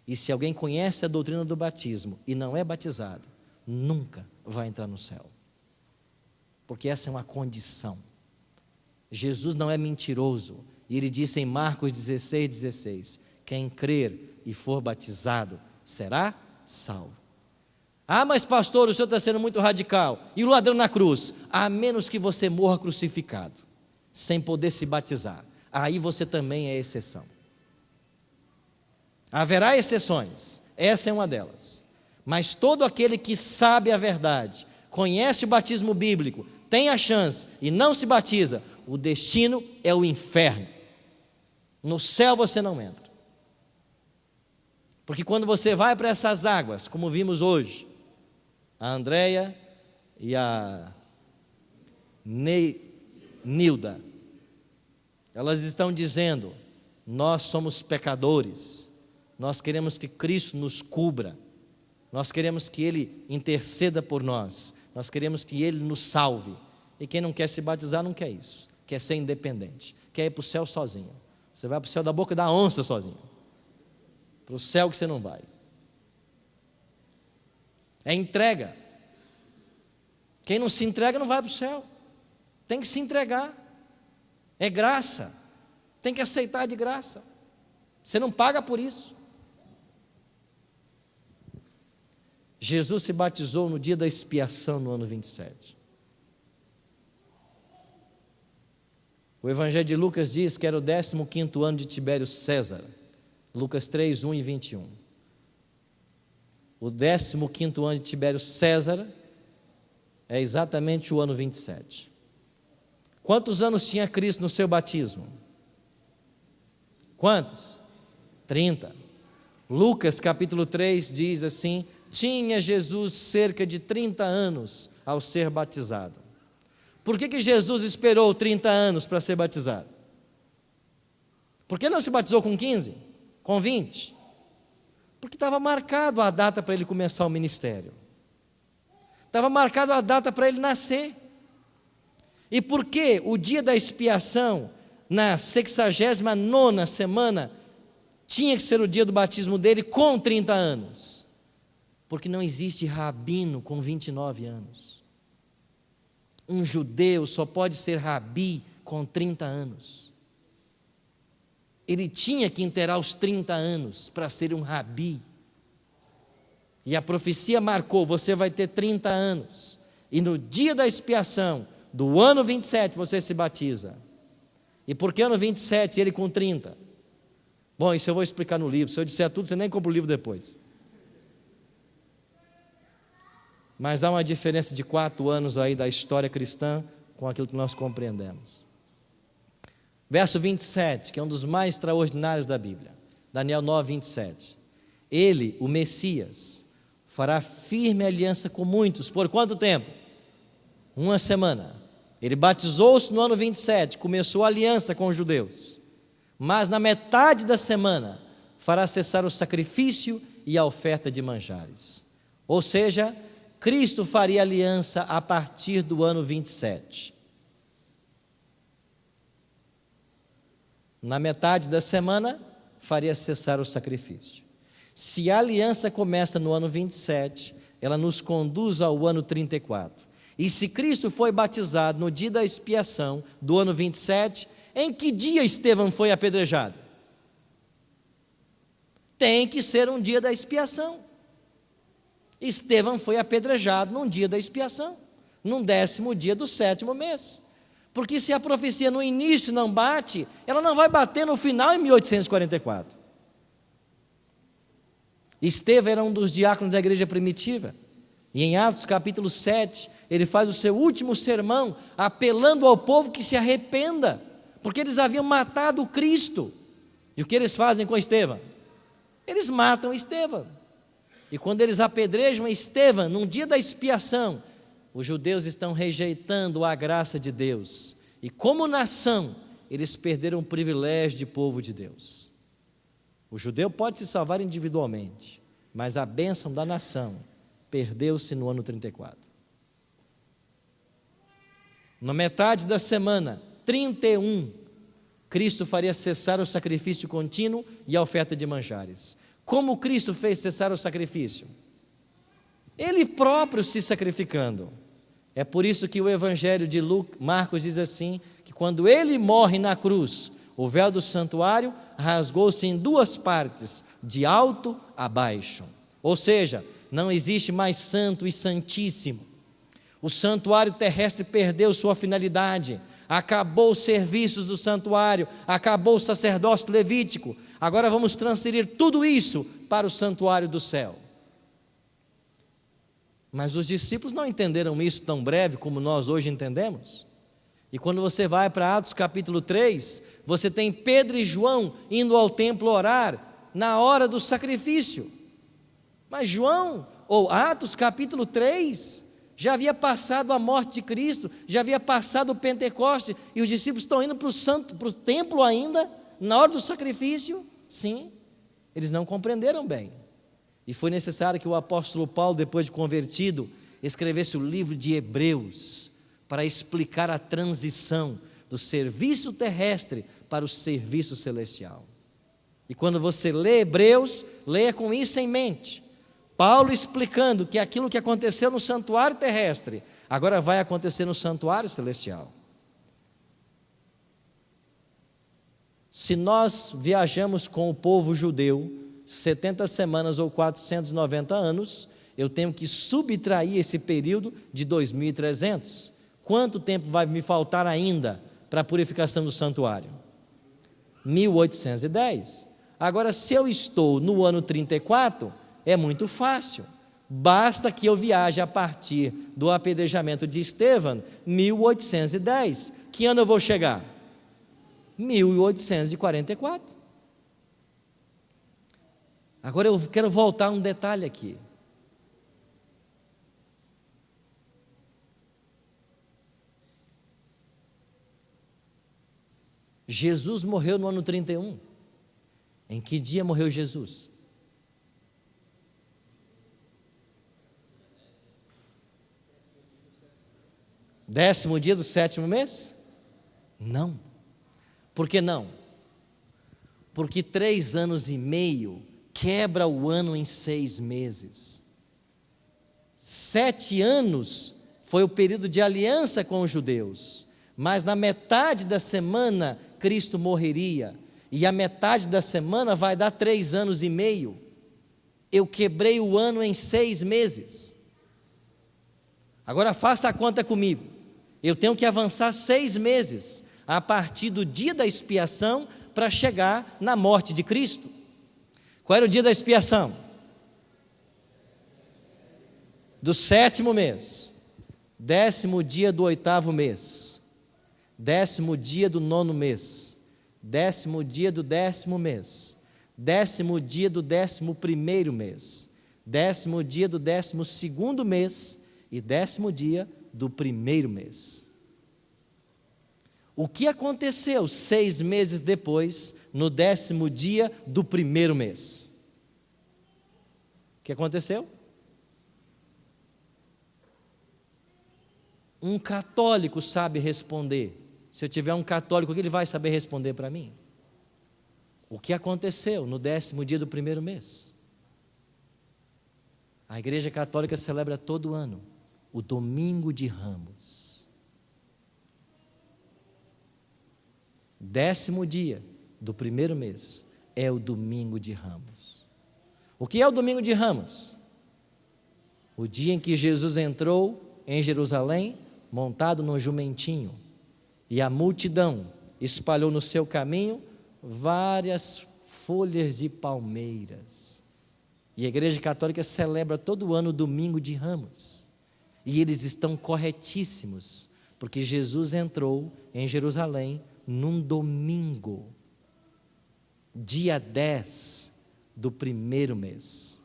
E se alguém conhece a doutrina do batismo e não é batizado, nunca vai entrar no céu. Porque essa é uma condição. Jesus não é mentiroso. E ele disse em Marcos 16, 16: quem crer e for batizado será salvo. Ah, mas pastor, o senhor está sendo muito radical. E o ladrão na cruz? A menos que você morra crucificado, sem poder se batizar, aí você também é exceção. Haverá exceções, essa é uma delas. Mas todo aquele que sabe a verdade, conhece o batismo bíblico, tem a chance e não se batiza, o destino é o inferno. No céu você não entra. Porque quando você vai para essas águas, como vimos hoje, a Andréia e a Nilda, elas estão dizendo: nós somos pecadores, nós queremos que Cristo nos cubra, nós queremos que Ele interceda por nós, nós queremos que Ele nos salve. E quem não quer se batizar não quer isso, quer ser independente, quer ir para o céu sozinho. Você vai para o céu da boca da onça sozinho, para o céu que você não vai. É entrega. Quem não se entrega não vai para o céu, tem que se entregar. É graça. Tem que aceitar de graça. Você não paga por isso. Jesus se batizou no dia da expiação, no ano 27. O Evangelho de Lucas diz que era o 15º ano de Tibério César. Lucas 3, 1 e 21. O 15º ano de Tibério César é exatamente o ano 27. Quantos anos tinha Cristo no seu batismo? Quantos? 30. Lucas capítulo 3 diz assim: tinha Jesus cerca de 30 anos ao ser batizado. Por que Jesus esperou 30 anos para ser batizado? Por que não se batizou com 15? Com 20? Porque estava marcado a data para ele começar o ministério. Estava marcado a data para ele nascer. E por que o dia da expiação, na 69ª semana, tinha que ser o dia do batismo dele com 30 anos? Porque não existe rabino com 29 anos. Um judeu só pode ser rabi com 30 anos. Ele tinha que inteirar os 30 anos para ser um rabi. E a profecia marcou: você vai ter 30 anos. E no dia da expiação, do ano 27, você se batiza. E por que ano 27 ele com 30? Bom, isso eu vou explicar no livro. Se eu disser tudo, você nem compra o livro depois. Mas há uma diferença de 4 anos aí da história cristã com aquilo que nós compreendemos. Verso 27, que é um dos mais extraordinários da Bíblia. Daniel 9, 27. Ele, o Messias, fará firme aliança com muitos. Por quanto tempo? 1 semana. Ele batizou-se no ano 27, começou a aliança com os judeus. Mas na metade da semana fará cessar o sacrifício e a oferta de manjares. Ou seja, Cristo faria aliança a partir do ano 27. Na metade da semana, faria cessar o sacrifício. Se a aliança começa no ano 27, ela nos conduz ao ano 34. E se Cristo foi batizado no dia da expiação do ano 27, em que dia Estevão foi apedrejado? Tem que ser um dia da expiação. Estevão foi apedrejado num dia da expiação, num 10º dia do 7º mês. Porque se a profecia no início não bate, ela não vai bater no final em 1844. Estevão era um dos diáconos da igreja primitiva. E em Atos capítulo 7, ele faz o seu último sermão, apelando ao povo que se arrependa, porque eles haviam matado o Cristo. E o que eles fazem com Estevão? Eles matam Estevão. E quando eles apedrejam Estevão, num dia da expiação, os judeus estão rejeitando a graça de Deus. E como nação, eles perderam o privilégio de povo de Deus. O judeu pode se salvar individualmente, mas a bênção da nação perdeu-se no ano 34. Na metade da semana, 31, Cristo faria cessar o sacrifício contínuo e a oferta de manjares. Como Cristo fez cessar o sacrifício? Ele próprio se sacrificando. É por isso que o Evangelho de Marcos diz assim, que quando ele morre na cruz, o véu do santuário rasgou-se em 2 partes, de alto a baixo. Ou seja, não existe mais santo e santíssimo. O santuário terrestre perdeu sua finalidade. Acabou os serviços do santuário, acabou o sacerdócio levítico. Agora vamos transferir tudo isso para o santuário do céu. Mas os discípulos não entenderam isso tão breve como nós hoje entendemos. E quando você vai para Atos capítulo 3, você tem Pedro e João indo ao templo orar na hora do sacrifício. Mas João, ou Atos capítulo 3, já havia passado a morte de Cristo, já havia passado o Pentecoste, e os discípulos estão indo para o templo ainda, na hora do sacrifício. Sim, eles não compreenderam bem. E foi necessário que o apóstolo Paulo, depois de convertido, escrevesse o livro de Hebreus, para explicar a transição do serviço terrestre para o serviço celestial. E quando você lê Hebreus, leia com isso em mente. Paulo explicando que aquilo que aconteceu no santuário terrestre, agora vai acontecer no santuário celestial. Se nós viajamos com o povo judeu 70 semanas ou 490 anos, eu tenho que subtrair esse período de 2.300. Quanto tempo vai me faltar ainda para a purificação do santuário? 1810. Agora, se eu estou no ano 34, é muito fácil. Basta que eu viaje a partir do apedrejamento de Estevão, 1810. Que ano eu vou chegar? 1844. Agora eu quero voltar a um detalhe aqui. Jesus morreu no ano 31. Em que dia morreu Jesus? Décimo dia do 7º mês? Não. Por que não? Porque 3 anos e meio quebra o ano em 6 meses. 7 anos foi o período de aliança com os judeus, mas na metade da semana Cristo morreria, e a metade da semana vai dar 3 anos e meio. Eu quebrei o ano em 6 meses. Agora faça a conta comigo. Eu tenho que avançar 6 meses a partir do dia da expiação para chegar na morte de Cristo. Qual era o dia da expiação? Do 7º mês, 10º dia do 8º mês, 10º dia do 9º mês, 10º dia do 10º mês, 10º dia do 11º mês, 10º dia do 12º mês e 10º dia do 1º mês. O que aconteceu 6 meses depois, no 10º dia do 1º mês? O que aconteceu? Um católico sabe responder. Se eu tiver um católico aqui, ele vai saber responder para mim. O que aconteceu no 10º dia do 1º mês? A Igreja Católica celebra todo ano o Domingo de Ramos. 10º dia do 1º mês é o Domingo de Ramos. O que é o Domingo de Ramos? O dia em que Jesus entrou em Jerusalém, montado num jumentinho, e a multidão espalhou no seu caminho várias folhas de palmeiras. E a Igreja Católica celebra todo ano o Domingo de Ramos. E eles estão corretíssimos, porque Jesus entrou em Jerusalém num domingo, dia 10 do 1º mês.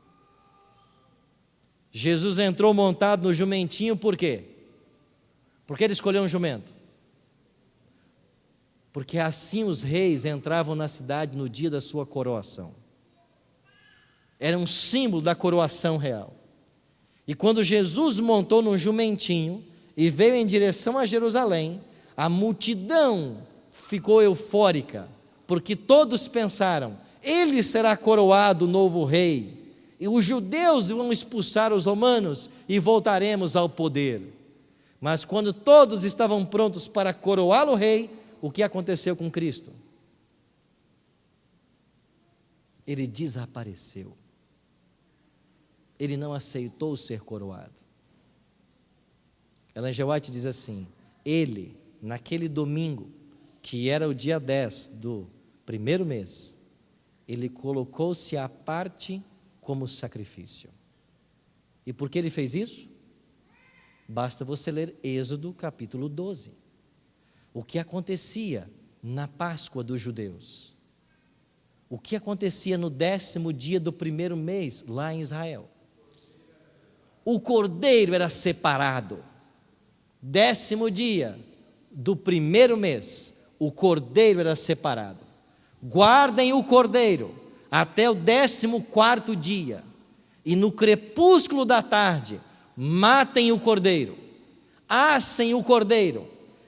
Jesus entrou montado no jumentinho, por quê? Por que ele escolheu um jumento? Porque assim os reis entravam na cidade no dia da sua coroação. Era um símbolo da coroação real. E quando Jesus montou num jumentinho e veio em direção a Jerusalém, a multidão ficou eufórica, porque todos pensaram: ele será coroado novo rei, e os judeus vão expulsar os romanos e voltaremos ao poder. Mas quando todos estavam prontos para coroá-lo rei, o que aconteceu com Cristo? Ele desapareceu. Ele não aceitou ser coroado. Ellen G. White diz assim: ele, naquele domingo, que era o dia 10 do 1º mês, ele colocou-se à parte como sacrifício. E por que ele fez isso? Basta você ler Êxodo capítulo 12. O que acontecia na Páscoa dos judeus? O que acontecia no 10º dia do 1º mês lá em Israel? O cordeiro era separado. 10º dia do 1º mês, o cordeiro era separado. Guardem o cordeiro até o 14º dia, e no crepúsculo da tarde, matem o cordeiro, assem o cordeiro,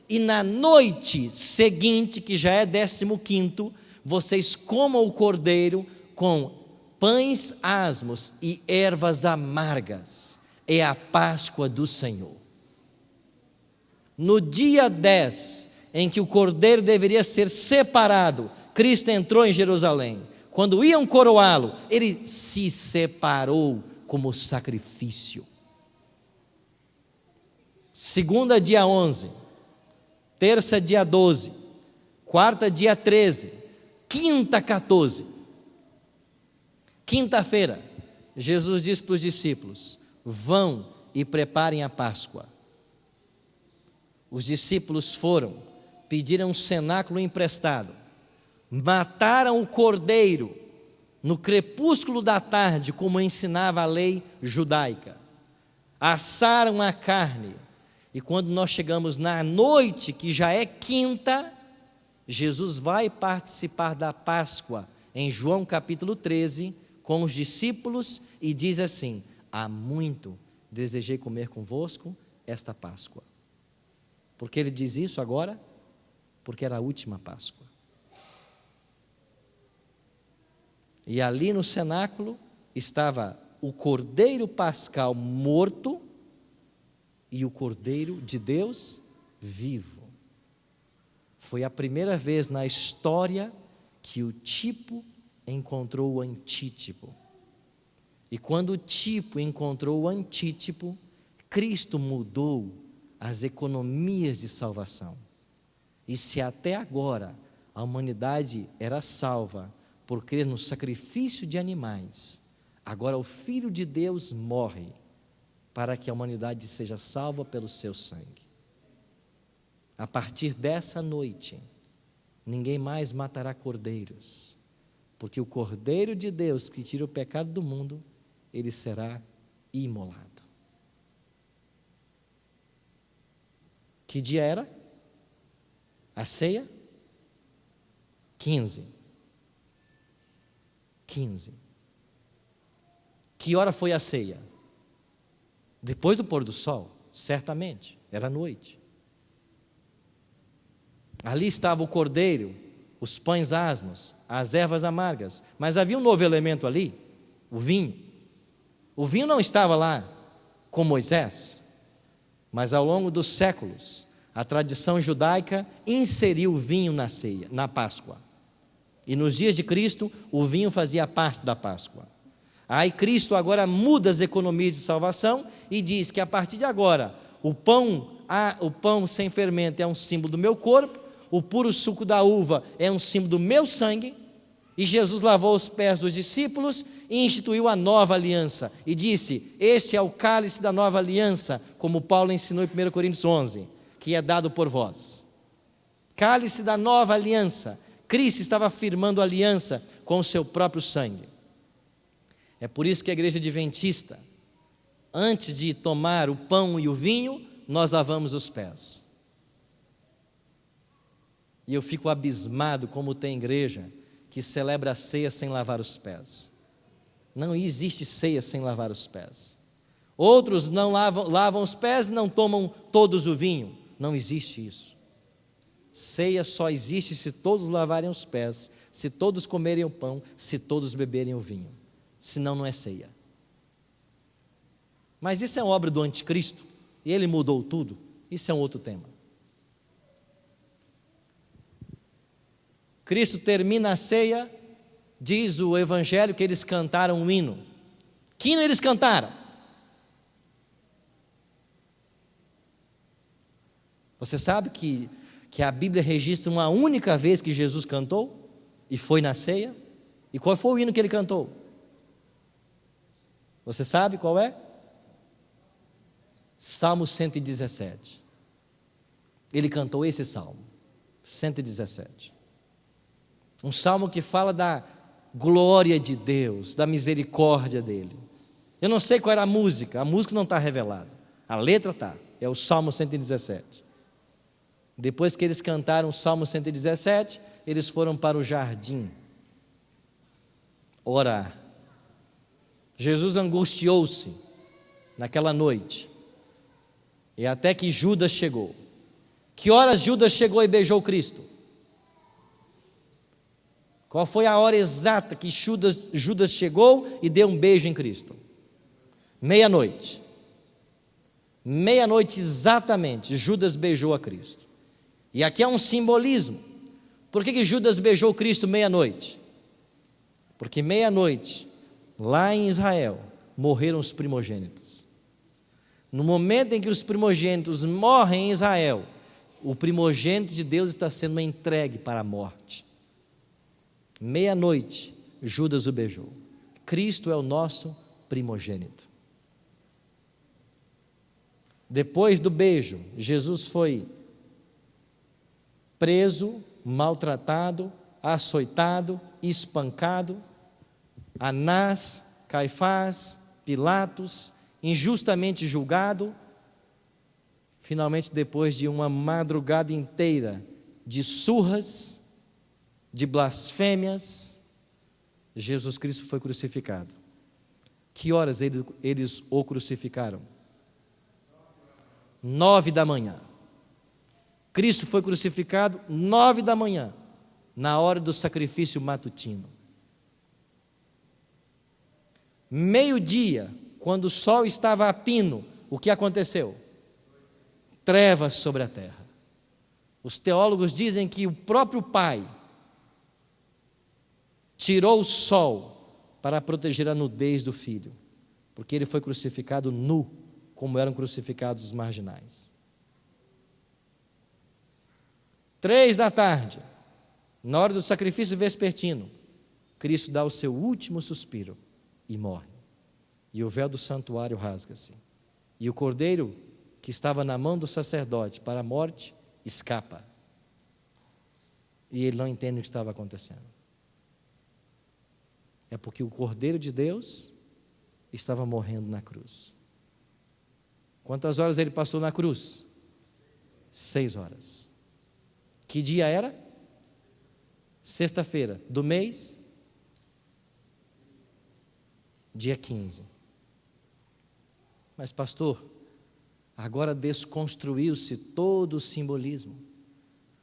e na noite seguinte, que já é 15º, vocês comam o cordeiro com pães asmos e ervas amargas. É a Páscoa do Senhor. No dia 10, em que o cordeiro deveria ser separado Cristo entrou em Jerusalém. Quando iam coroá-lo, ele se separou como sacrifício. Segunda, dia 11. Terça, dia 12. Quarta, dia 13. Quinta, 14. Quinta-feira, Jesus disse para os discípulos: vão e preparem a Páscoa. Os discípulos foram, pediram um cenáculo emprestado, mataram o cordeiro no crepúsculo da tarde, como ensinava a lei judaica, assaram a carne, e quando nós chegamos na noite, que já é quinta, Jesus vai participar da Páscoa, em João capítulo 13, com os discípulos, e diz assim: há muito desejei comer convosco esta Páscoa. Por que ele diz isso agora? Porque era a última Páscoa. E ali no cenáculo estava o cordeiro pascal morto e o cordeiro de Deus vivo. Foi a primeira vez na história que o tipo encontrou o antítipo. E quando o tipo encontrou o antítipo, Cristo mudou as economias de salvação. E se até agora a humanidade era salva por crer no sacrifício de animais, agora o Filho de Deus morre para que a humanidade seja salva pelo seu sangue. A partir dessa noite, ninguém mais matará cordeiros, porque o Cordeiro de Deus que tira o pecado do mundo, ele será imolado. Que dia era? A ceia? 15. Que hora foi a ceia? Depois do pôr do sol, certamente, era noite. Ali estava o cordeiro, os pães asmos, as ervas amargas, mas havia um novo elemento ali, o vinho. O vinho não estava lá com Moisés, mas ao longo dos séculos, a tradição judaica inseriu o vinho na ceia, na Páscoa. E nos dias de Cristo, o vinho fazia parte da Páscoa. Aí Cristo agora muda as economias de salvação e diz que a partir de agora, o pão sem fermento é um símbolo do meu corpo, o puro suco da uva é um símbolo do meu sangue. E Jesus lavou os pés dos discípulos e instituiu a nova aliança. E disse: este é o cálice da nova aliança, como Paulo ensinou em 1 Coríntios 11, que é dado por vós. Cálice da nova aliança. Cristo estava firmando aliança com o seu próprio sangue. É por isso que a igreja adventista, antes de tomar o pão e o vinho, nós lavamos os pés. E eu fico abismado como tem igreja que celebra a ceia sem lavar os pés. Não existe ceia sem lavar os pés. Outros não lavam os pés e não tomam todos o vinho. Não existe isso. Ceia só existe se todos lavarem os pés, se todos comerem o pão, se todos beberem o vinho. Senão não é ceia. Mas isso é uma obra do anticristo, e ele mudou tudo. Isso é um outro tema. Cristo termina a ceia, diz o Evangelho que eles cantaram um hino. Que hino eles cantaram? Você sabe que a Bíblia registra uma única vez que Jesus cantou, e foi na ceia? E qual foi o hino que ele cantou? Você sabe qual é? Salmo 117. Ele cantou esse salmo, 117. Um salmo que fala da glória de Deus, da misericórdia dele. Eu não sei qual era a música não está revelada, a letra está, é o Salmo 117. Depois que eles cantaram o Salmo 117, eles foram para o jardim orar. Jesus angustiou-se naquela noite, e até que Judas chegou. Que horas Judas chegou e beijou Cristo? Qual foi a hora exata que Judas chegou e deu um beijo em Cristo? Meia-noite. Meia-noite exatamente, Judas beijou a Cristo. E aqui há um simbolismo, Por que Judas beijou Cristo meia-noite? Porque meia-noite, lá em Israel, morreram os primogênitos. No momento em que os primogênitos morrem em Israel, o primogênito de Deus está sendo entregue para a morte. Meia-noite, Judas o beijou. Cristo é o nosso primogênito. Depois do beijo, Jesus foi preso, maltratado, açoitado, espancado. Anás, Caifás, Pilatos, injustamente julgado. Finalmente, depois de uma madrugada inteira de surras, de blasfêmias, Jesus Cristo foi crucificado. Que horas eles o crucificaram? 9 da manhã. Cristo foi crucificado 9 da manhã, na hora do sacrifício matutino. Meio-dia, quando o sol estava a pino, o que aconteceu? Trevas sobre a terra. Os teólogos dizem que o próprio Pai tirou o sol para proteger a nudez do Filho, porque ele foi crucificado nu, como eram crucificados os marginais. 3 da tarde, na hora do sacrifício vespertino, Cristo dá o seu último suspiro e morre. E o véu do santuário rasga-se. E o cordeiro que estava na mão do sacerdote para a morte escapa. E ele não entende o que estava acontecendo. É porque o Cordeiro de Deus estava morrendo na cruz. Quantas horas ele passou na cruz? 6 horas. Que dia era? Sexta-feira do mês? Dia 15. Mas pastor, agora desconstruiu-se todo o simbolismo.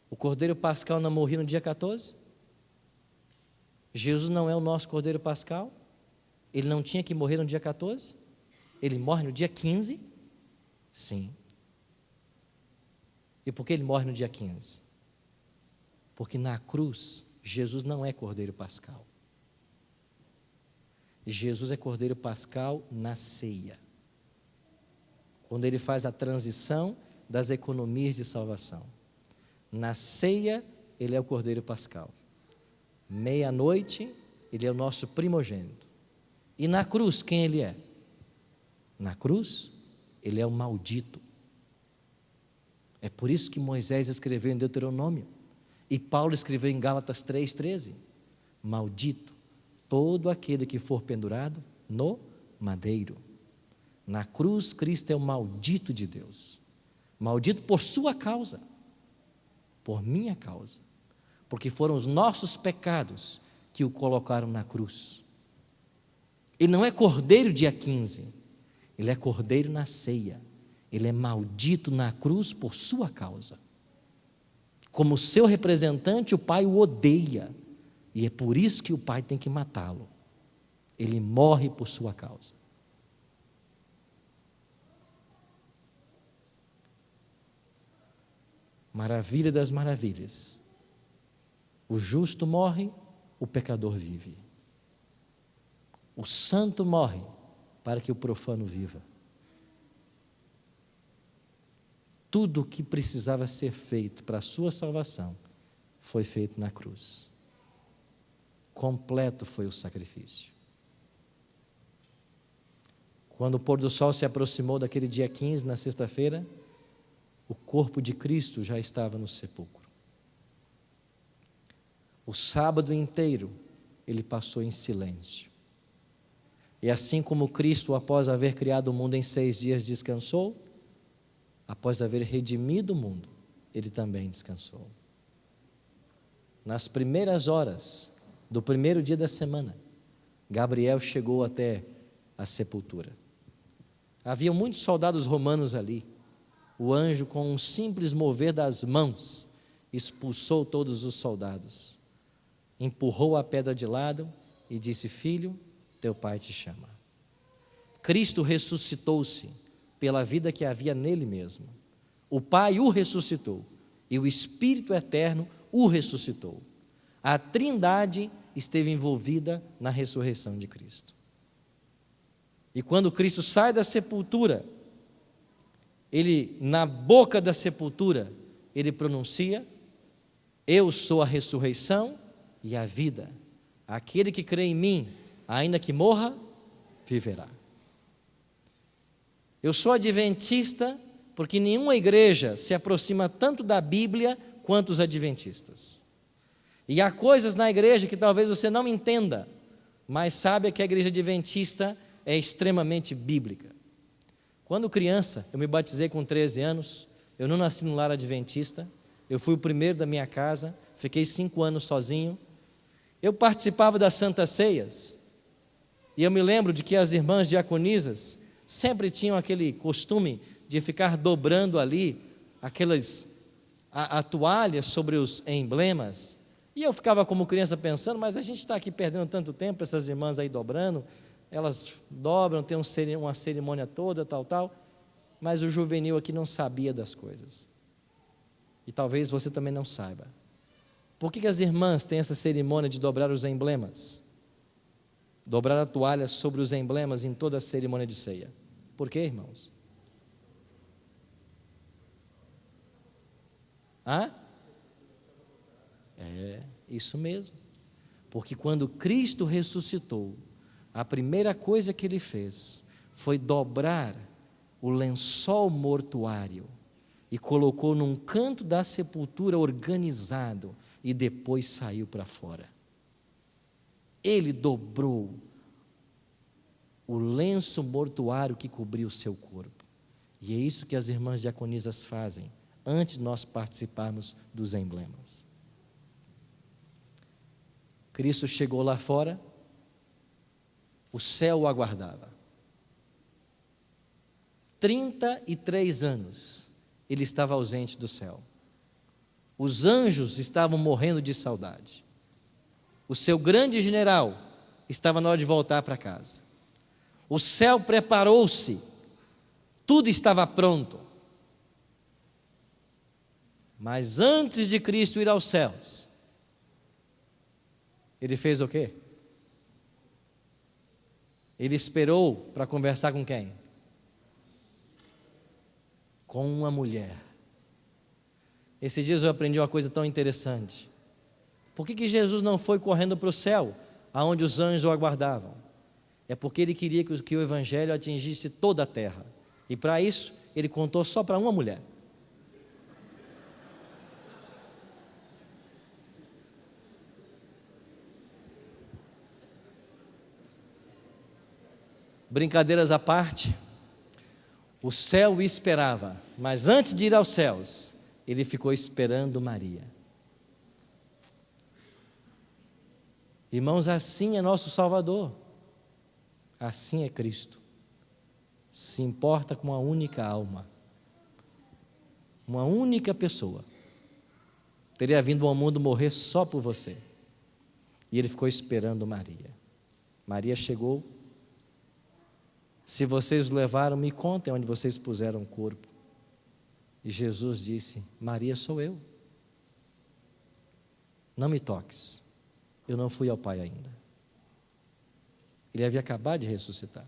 O Cordeiro Pascal não morreu no dia 14? Jesus não é o nosso Cordeiro Pascal? Ele não tinha que morrer no dia 14? Ele morre no dia 15? Sim. E por que ele morre no dia 15? Porque na cruz, Jesus não é Cordeiro Pascal. Jesus é Cordeiro Pascal na ceia. Quando ele faz a transição das economias de salvação. Na ceia, ele é o Cordeiro Pascal. Meia-noite, ele é o nosso primogênito. E na cruz, quem ele é? Na cruz, ele é o maldito. É por isso que Moisés escreveu em Deuteronômio, e Paulo escreveu em Gálatas 3,13: maldito todo aquele que for pendurado no madeiro. Na cruz, Cristo é o maldito de Deus. Maldito por sua causa, por minha causa, porque foram os nossos pecados que o colocaram na cruz. Ele não é cordeiro dia 15, ele é cordeiro na ceia. Ele é maldito na cruz por sua causa. Como seu representante, o Pai o odeia, e é por isso que o Pai tem que matá-lo. Ele morre por sua causa. Maravilha das maravilhas. O justo morre, o pecador vive. O santo morre para que o profano viva. Tudo o que precisava ser feito para a sua salvação foi feito na cruz. Completo foi o sacrifício. Quando o pôr do sol se aproximou daquele dia 15, na sexta-feira, o corpo de Cristo já estava no sepulcro. O sábado inteiro ele passou em silêncio. E assim como Cristo, após haver criado o mundo em 6 dias, descansou, após haver redimido o mundo, ele também descansou. Nas primeiras horas do primeiro dia da semana, Gabriel chegou até a sepultura. Havia muitos soldados romanos ali. O anjo, com um simples mover das mãos, expulsou todos os soldados, empurrou a pedra de lado e disse: filho, teu pai te chama. Cristo ressuscitou-se pela vida que havia nele mesmo. O Pai o ressuscitou e o Espírito Eterno o ressuscitou. A Trindade esteve envolvida na ressurreição de Cristo. E quando Cristo sai da sepultura, ele, na boca da sepultura, ele pronuncia: eu sou a ressurreição e a vida. Aquele que crê em mim, ainda que morra, viverá. Eu sou adventista porque nenhuma igreja se aproxima tanto da Bíblia quanto os adventistas. E há coisas na igreja que talvez você não entenda, mas saiba que a igreja adventista é extremamente bíblica. Quando criança, eu me batizei com 13 anos, eu não nasci no lar adventista, eu fui o primeiro da minha casa, fiquei 5 anos sozinho. Eu participava das Santas Ceias, e eu me lembro de que as irmãs diaconisas sempre tinham aquele costume de ficar dobrando ali a toalha sobre os emblemas, e eu ficava como criança pensando, mas a gente está aqui perdendo tanto tempo, essas irmãs aí dobrando, elas dobram, tem uma cerimônia toda, tal, mas o juvenil aqui não sabia das coisas, e talvez você também não saiba. Por que as irmãs têm essa cerimônia de dobrar os emblemas? Dobrar a toalha sobre os emblemas em toda a cerimônia de ceia. Por quê, irmãos? É, isso mesmo. Porque quando Cristo ressuscitou, a primeira coisa que ele fez foi dobrar o lençol mortuário e colocou num canto da sepultura organizado e depois saiu para fora. Ele dobrou o lenço mortuário que cobria o seu corpo. E é isso que as irmãs diaconisas fazem antes de nós participarmos dos emblemas. Cristo chegou lá fora, o céu o aguardava. 33 anos ele estava ausente do céu. Os anjos estavam morrendo de saudade. O seu grande general estava na hora de voltar para casa. O céu preparou-se, tudo estava pronto. Mas antes de Cristo ir aos céus, ele fez o quê? Ele esperou para conversar com quem? Com uma mulher. Esses dias eu aprendi uma coisa tão interessante. Por que Jesus não foi correndo para o céu, aonde os anjos o aguardavam? É porque ele queria que o evangelho atingisse toda a terra. E para isso, ele contou só para uma mulher. Brincadeiras à parte, o céu o esperava, mas antes de ir aos céus, ele ficou esperando Maria. Irmãos, assim é nosso Salvador, assim é Cristo. Se importa com uma única alma, uma única pessoa. Teria vindo ao mundo morrer só por você. E ele ficou esperando Maria. Maria chegou. Se vocês o levaram, me contem onde vocês puseram o corpo. E Jesus disse: Maria, sou eu. Não me toques, eu não fui ao Pai ainda. Ele havia acabado de ressuscitar.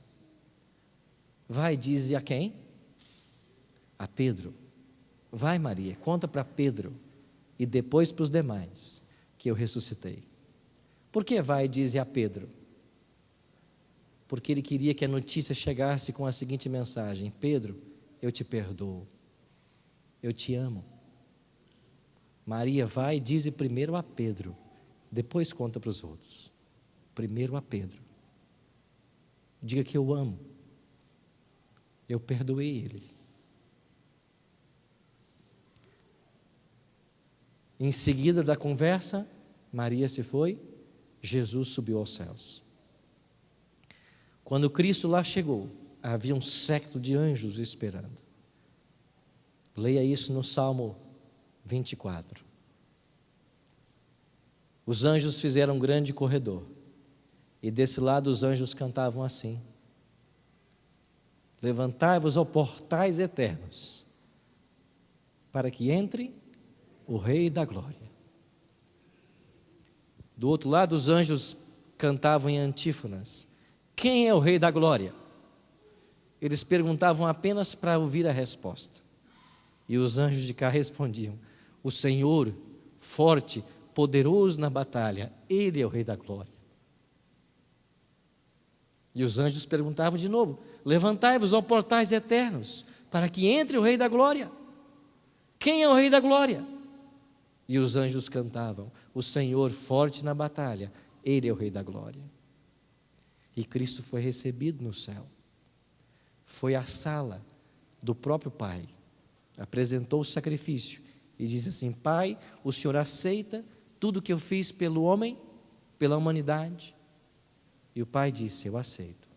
Vai, dize a quem? A Pedro. Vai, Maria, conta para Pedro e depois para os demais que eu ressuscitei. Por que vai, dize a Pedro? Porque ele queria que a notícia chegasse com a seguinte mensagem: Pedro, eu te perdoo, eu te amo. Maria, vai e dize primeiro a Pedro, depois conta para os outros. Primeiro a Pedro. Diga que eu amo, eu perdoei ele. Em seguida da conversa, Maria se foi, Jesus subiu aos céus. Quando Cristo lá chegou, havia um séquito de anjos esperando. Leia isso no Salmo 24. Os anjos fizeram um grande corredor, e desse lado os anjos cantavam assim: levantai-vos, ó portais eternos, para que entre o Rei da Glória. Do outro lado, os anjos cantavam em antífonas: quem é o Rei da Glória? Eles perguntavam apenas para ouvir a resposta. E os anjos de cá respondiam: o Senhor, forte, poderoso na batalha, Ele é o Rei da Glória. E os anjos perguntavam de novo: levantai-vos, ó portais eternos, para que entre o Rei da Glória. Quem é o Rei da Glória? E os anjos cantavam: o Senhor, forte na batalha, Ele é o Rei da Glória. E Cristo foi recebido no céu. Foi à sala do próprio Pai, apresentou o sacrifício e diz assim: Pai, o Senhor aceita tudo que eu fiz pelo homem, pela humanidade? E o Pai disse: eu aceito.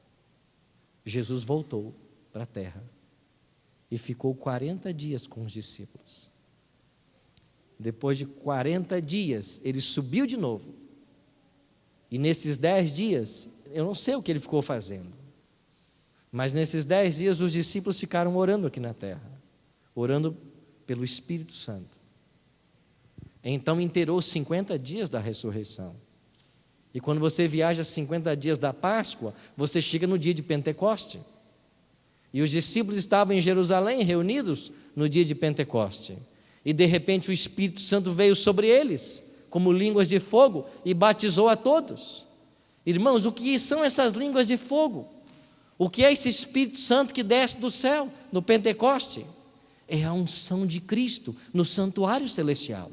Jesus voltou para a terra e ficou 40 dias com os discípulos. Depois de 40 dias, ele subiu de novo. E nesses 10 dias, eu não sei o que ele ficou fazendo, mas nesses 10 dias os discípulos ficaram orando aqui na terra, orando pelo Espírito Santo. Então inteirou 50 dias da ressurreição. E quando você viaja 50 dias da Páscoa, você chega no dia de Pentecoste. E os discípulos estavam em Jerusalém, reunidos no dia de Pentecoste. E de repente o Espírito Santo veio sobre eles, como línguas de fogo, e batizou a todos. Irmãos, o que são essas línguas de fogo? O que é esse Espírito Santo que desce do céu no Pentecoste? É a unção de Cristo no santuário celestial.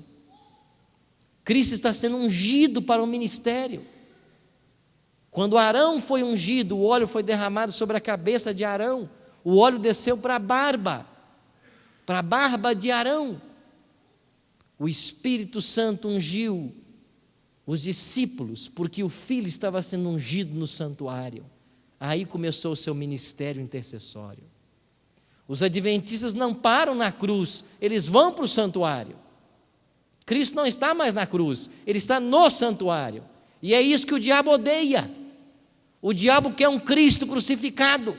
Cristo está sendo ungido para o ministério. Quando Arão foi ungido, o óleo foi derramado sobre a cabeça de Arão, o óleo desceu para a barba de Arão. O Espírito Santo ungiu os discípulos, porque o Filho estava sendo ungido no santuário. Aí começou o seu ministério intercessório. Os adventistas não param na cruz, eles vão para o santuário. Cristo não está mais na cruz, Ele está no santuário. E é isso que o diabo odeia. O diabo quer um Cristo crucificado.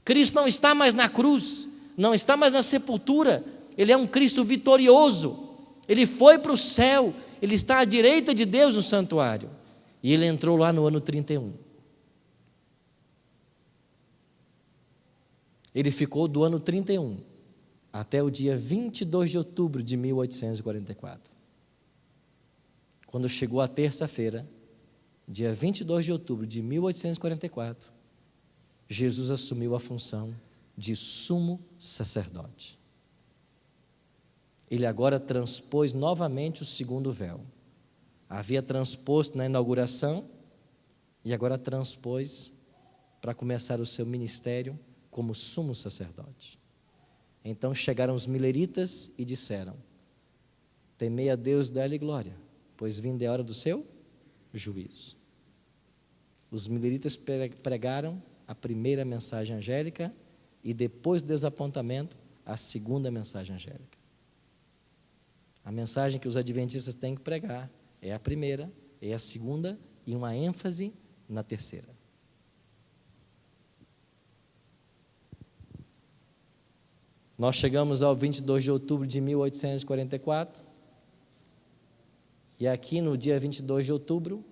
Cristo não está mais na cruz, não está mais na sepultura. Ele é um Cristo vitorioso. Ele foi para o céu, Ele está à direita de Deus no santuário. E Ele entrou lá no ano 31. Ele ficou do ano 31 até o dia 22 de outubro de 1844. Quando chegou a terça-feira, dia 22 de outubro de 1844, Jesus assumiu a função de sumo sacerdote. Ele agora transpôs novamente o segundo véu. Havia transposto na inauguração e agora transpôs para começar o seu ministério como sumo sacerdote. Então chegaram os mileritas e disseram: temei a Deus, dá-lhe glória, pois vinda é a hora do seu juízo. Os mileritas pregaram a primeira mensagem angélica e depois do desapontamento, a segunda mensagem angélica. A mensagem que os adventistas têm que pregar é a primeira, é a segunda e uma ênfase na terceira. Nós chegamos ao 22 de outubro de 1844 e aqui no dia 22 de outubro,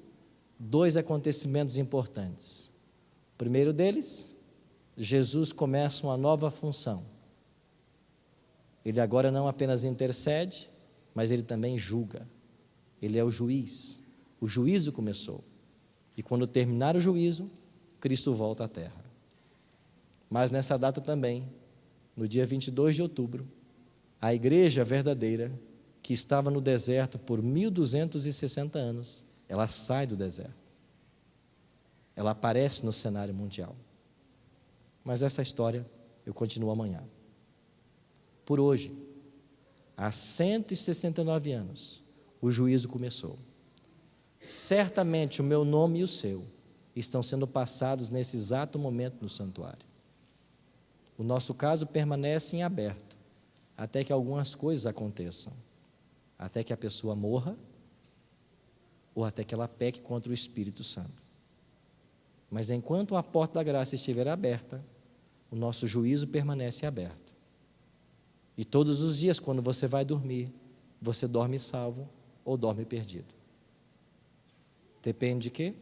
2 acontecimentos importantes. O primeiro deles, Jesus começa uma nova função. Ele agora não apenas intercede, mas ele também julga. Ele é o juiz. O juízo começou. E quando terminar o juízo, Cristo volta à terra. Mas nessa data também, no dia 22 de outubro, a igreja verdadeira, que estava no deserto por 1260 anos, ela sai do deserto. Ela aparece no cenário mundial. Mas essa história eu continuo amanhã. Por hoje, há 169 anos, o juízo começou. Certamente o meu nome e o seu estão sendo passados nesse exato momento no santuário. O nosso caso permanece em aberto, até que algumas coisas aconteçam. Até que a pessoa morra, ou até que ela peque contra o Espírito Santo. Mas enquanto a porta da graça estiver aberta, o nosso juízo permanece aberto. E todos os dias, quando você vai dormir, você dorme salvo, ou dorme perdido. Depende de quê?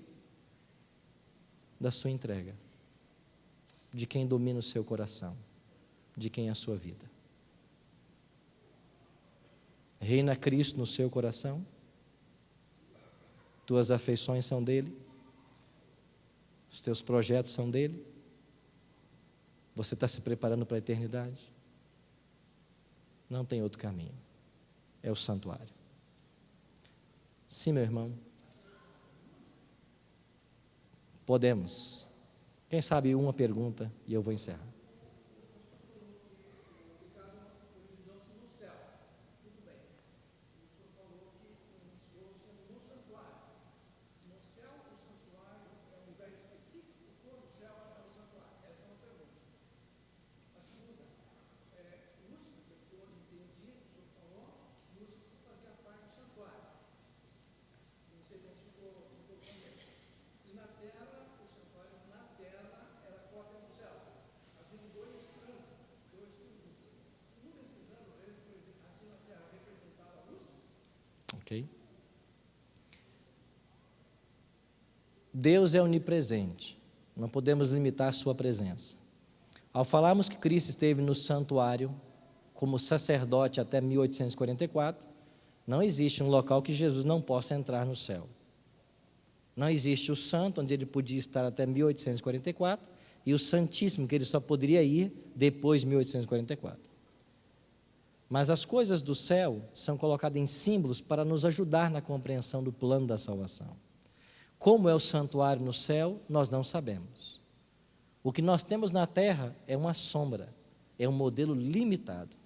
Da sua entrega, de quem domina o seu coração, de quem é a sua vida. Reina Cristo no seu coração? Tuas afeições são dele? Os teus projetos são dele? Você está se preparando para a eternidade? Não tem outro caminho. É o santuário. Sim, meu irmão. Podemos. Quem sabe uma pergunta e eu vou encerrar. Ok? Deus é onipresente, não podemos limitar a sua presença. Ao falarmos que Cristo esteve no santuário como sacerdote até 1844, não existe um local que Jesus não possa entrar no céu. Não existe o santo, onde ele podia estar até 1844, e o santíssimo, que ele só poderia ir depois de 1844. Mas as coisas do céu são colocadas em símbolos para nos ajudar na compreensão do plano da salvação. Como é o santuário no céu, nós não sabemos. O que nós temos na terra é uma sombra, é um modelo limitado.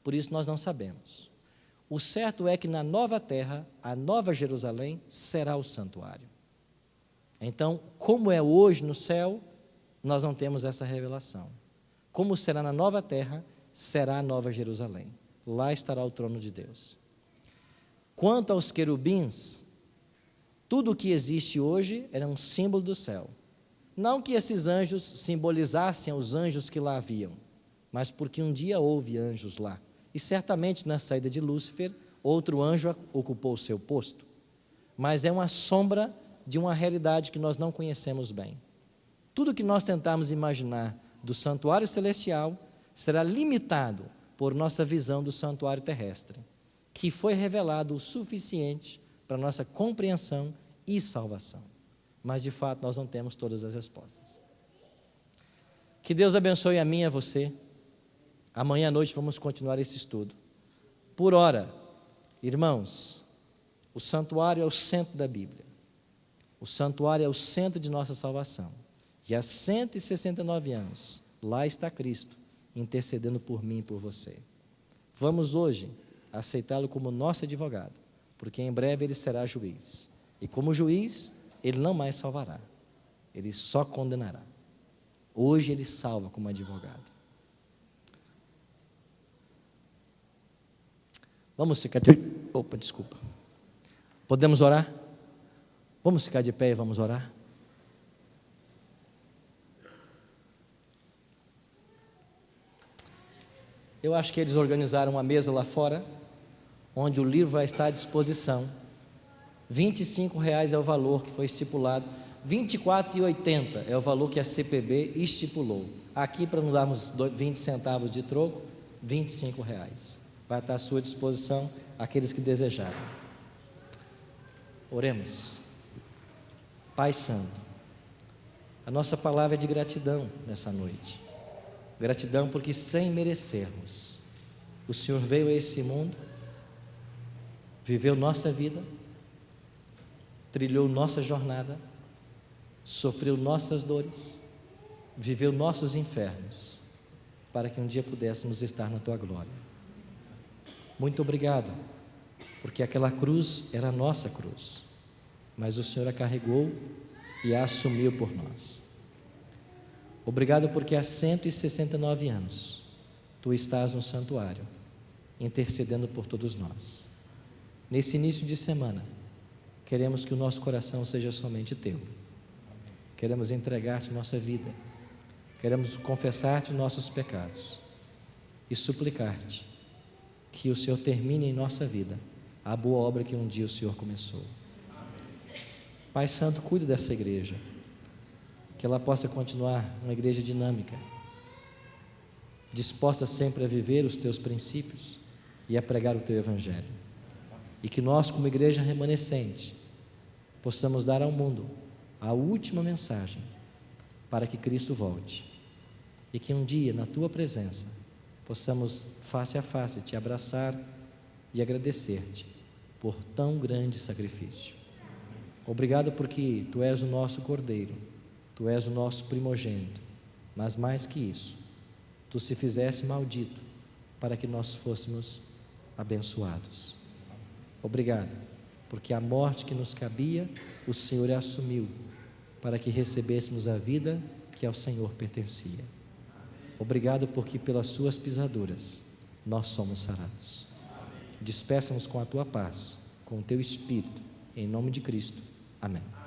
Por isso nós não sabemos. O certo é que na nova terra, a nova Jerusalém será o santuário. Então, como é hoje no céu, nós não temos essa revelação. Como será na nova terra, será a nova Jerusalém. Lá estará o trono de Deus. Quanto aos querubins, tudo o que existe hoje era um símbolo do céu. Não que esses anjos simbolizassem os anjos que lá haviam, mas porque um dia houve anjos lá. E certamente na saída de Lúcifer, outro anjo ocupou o seu posto. Mas é uma sombra de uma realidade que nós não conhecemos bem. Tudo que nós tentarmos imaginar do santuário celestial será limitado por nossa visão do santuário terrestre, que foi revelado o suficiente para nossa compreensão e salvação. Mas, de fato, nós não temos todas as respostas. Que Deus abençoe a mim e a você. Amanhã à noite vamos continuar esse estudo. Por ora, irmãos, o santuário é o centro da Bíblia. O santuário é o centro de nossa salvação. E há 169 anos, lá está Cristo, intercedendo por mim e por você. Vamos hoje aceitá-lo como nosso advogado, porque em breve ele será juiz. E como juiz, ele não mais salvará, ele só condenará. Hoje ele salva como advogado. Vamos ficar de... desculpa. Podemos orar? Vamos ficar de pé e vamos orar? Eu acho que eles organizaram uma mesa lá fora, onde o livro vai estar à disposição. R$25 é o valor que foi estipulado. R$24,80 é o valor que a CPB estipulou. Aqui, para não darmos 20 centavos de troco, R$25. Vai estar à sua disposição aqueles que desejarem. Oremos. Pai Santo, a nossa palavra é de gratidão nessa noite. Gratidão porque sem merecermos, o Senhor veio a esse mundo, viveu nossa vida, trilhou nossa jornada, sofreu nossas dores, viveu nossos infernos, para que um dia pudéssemos estar na Tua glória. Muito obrigado, porque aquela cruz era a nossa cruz, mas o Senhor a carregou e a assumiu por nós. Obrigado porque há 169 anos Tu estás no santuário, intercedendo por todos nós. Nesse início de semana, queremos que o nosso coração seja somente Teu. Queremos entregar-Te nossa vida, queremos confessar-Te nossos pecados e suplicar-Te que o Senhor termine em nossa vida a boa obra que um dia o Senhor começou. Pai Santo, cuida dessa igreja, que ela possa continuar uma igreja dinâmica, disposta sempre a viver os teus princípios e a pregar o teu evangelho, e que nós, como igreja remanescente, possamos dar ao mundo a última mensagem para que Cristo volte, e que um dia, na tua presença, possamos face a face te abraçar e agradecer-te por tão grande sacrifício. Obrigado porque tu és o nosso Cordeiro, tu és o nosso primogênito, mas mais que isso, tu se fizeste maldito para que nós fôssemos abençoados. Obrigado, porque a morte que nos cabia, o Senhor a assumiu, para que recebêssemos a vida que ao Senhor pertencia. Obrigado porque pelas suas pisaduras nós somos sarados. Despeça-nos com a tua paz, com o teu Espírito, em nome de Cristo. Amém.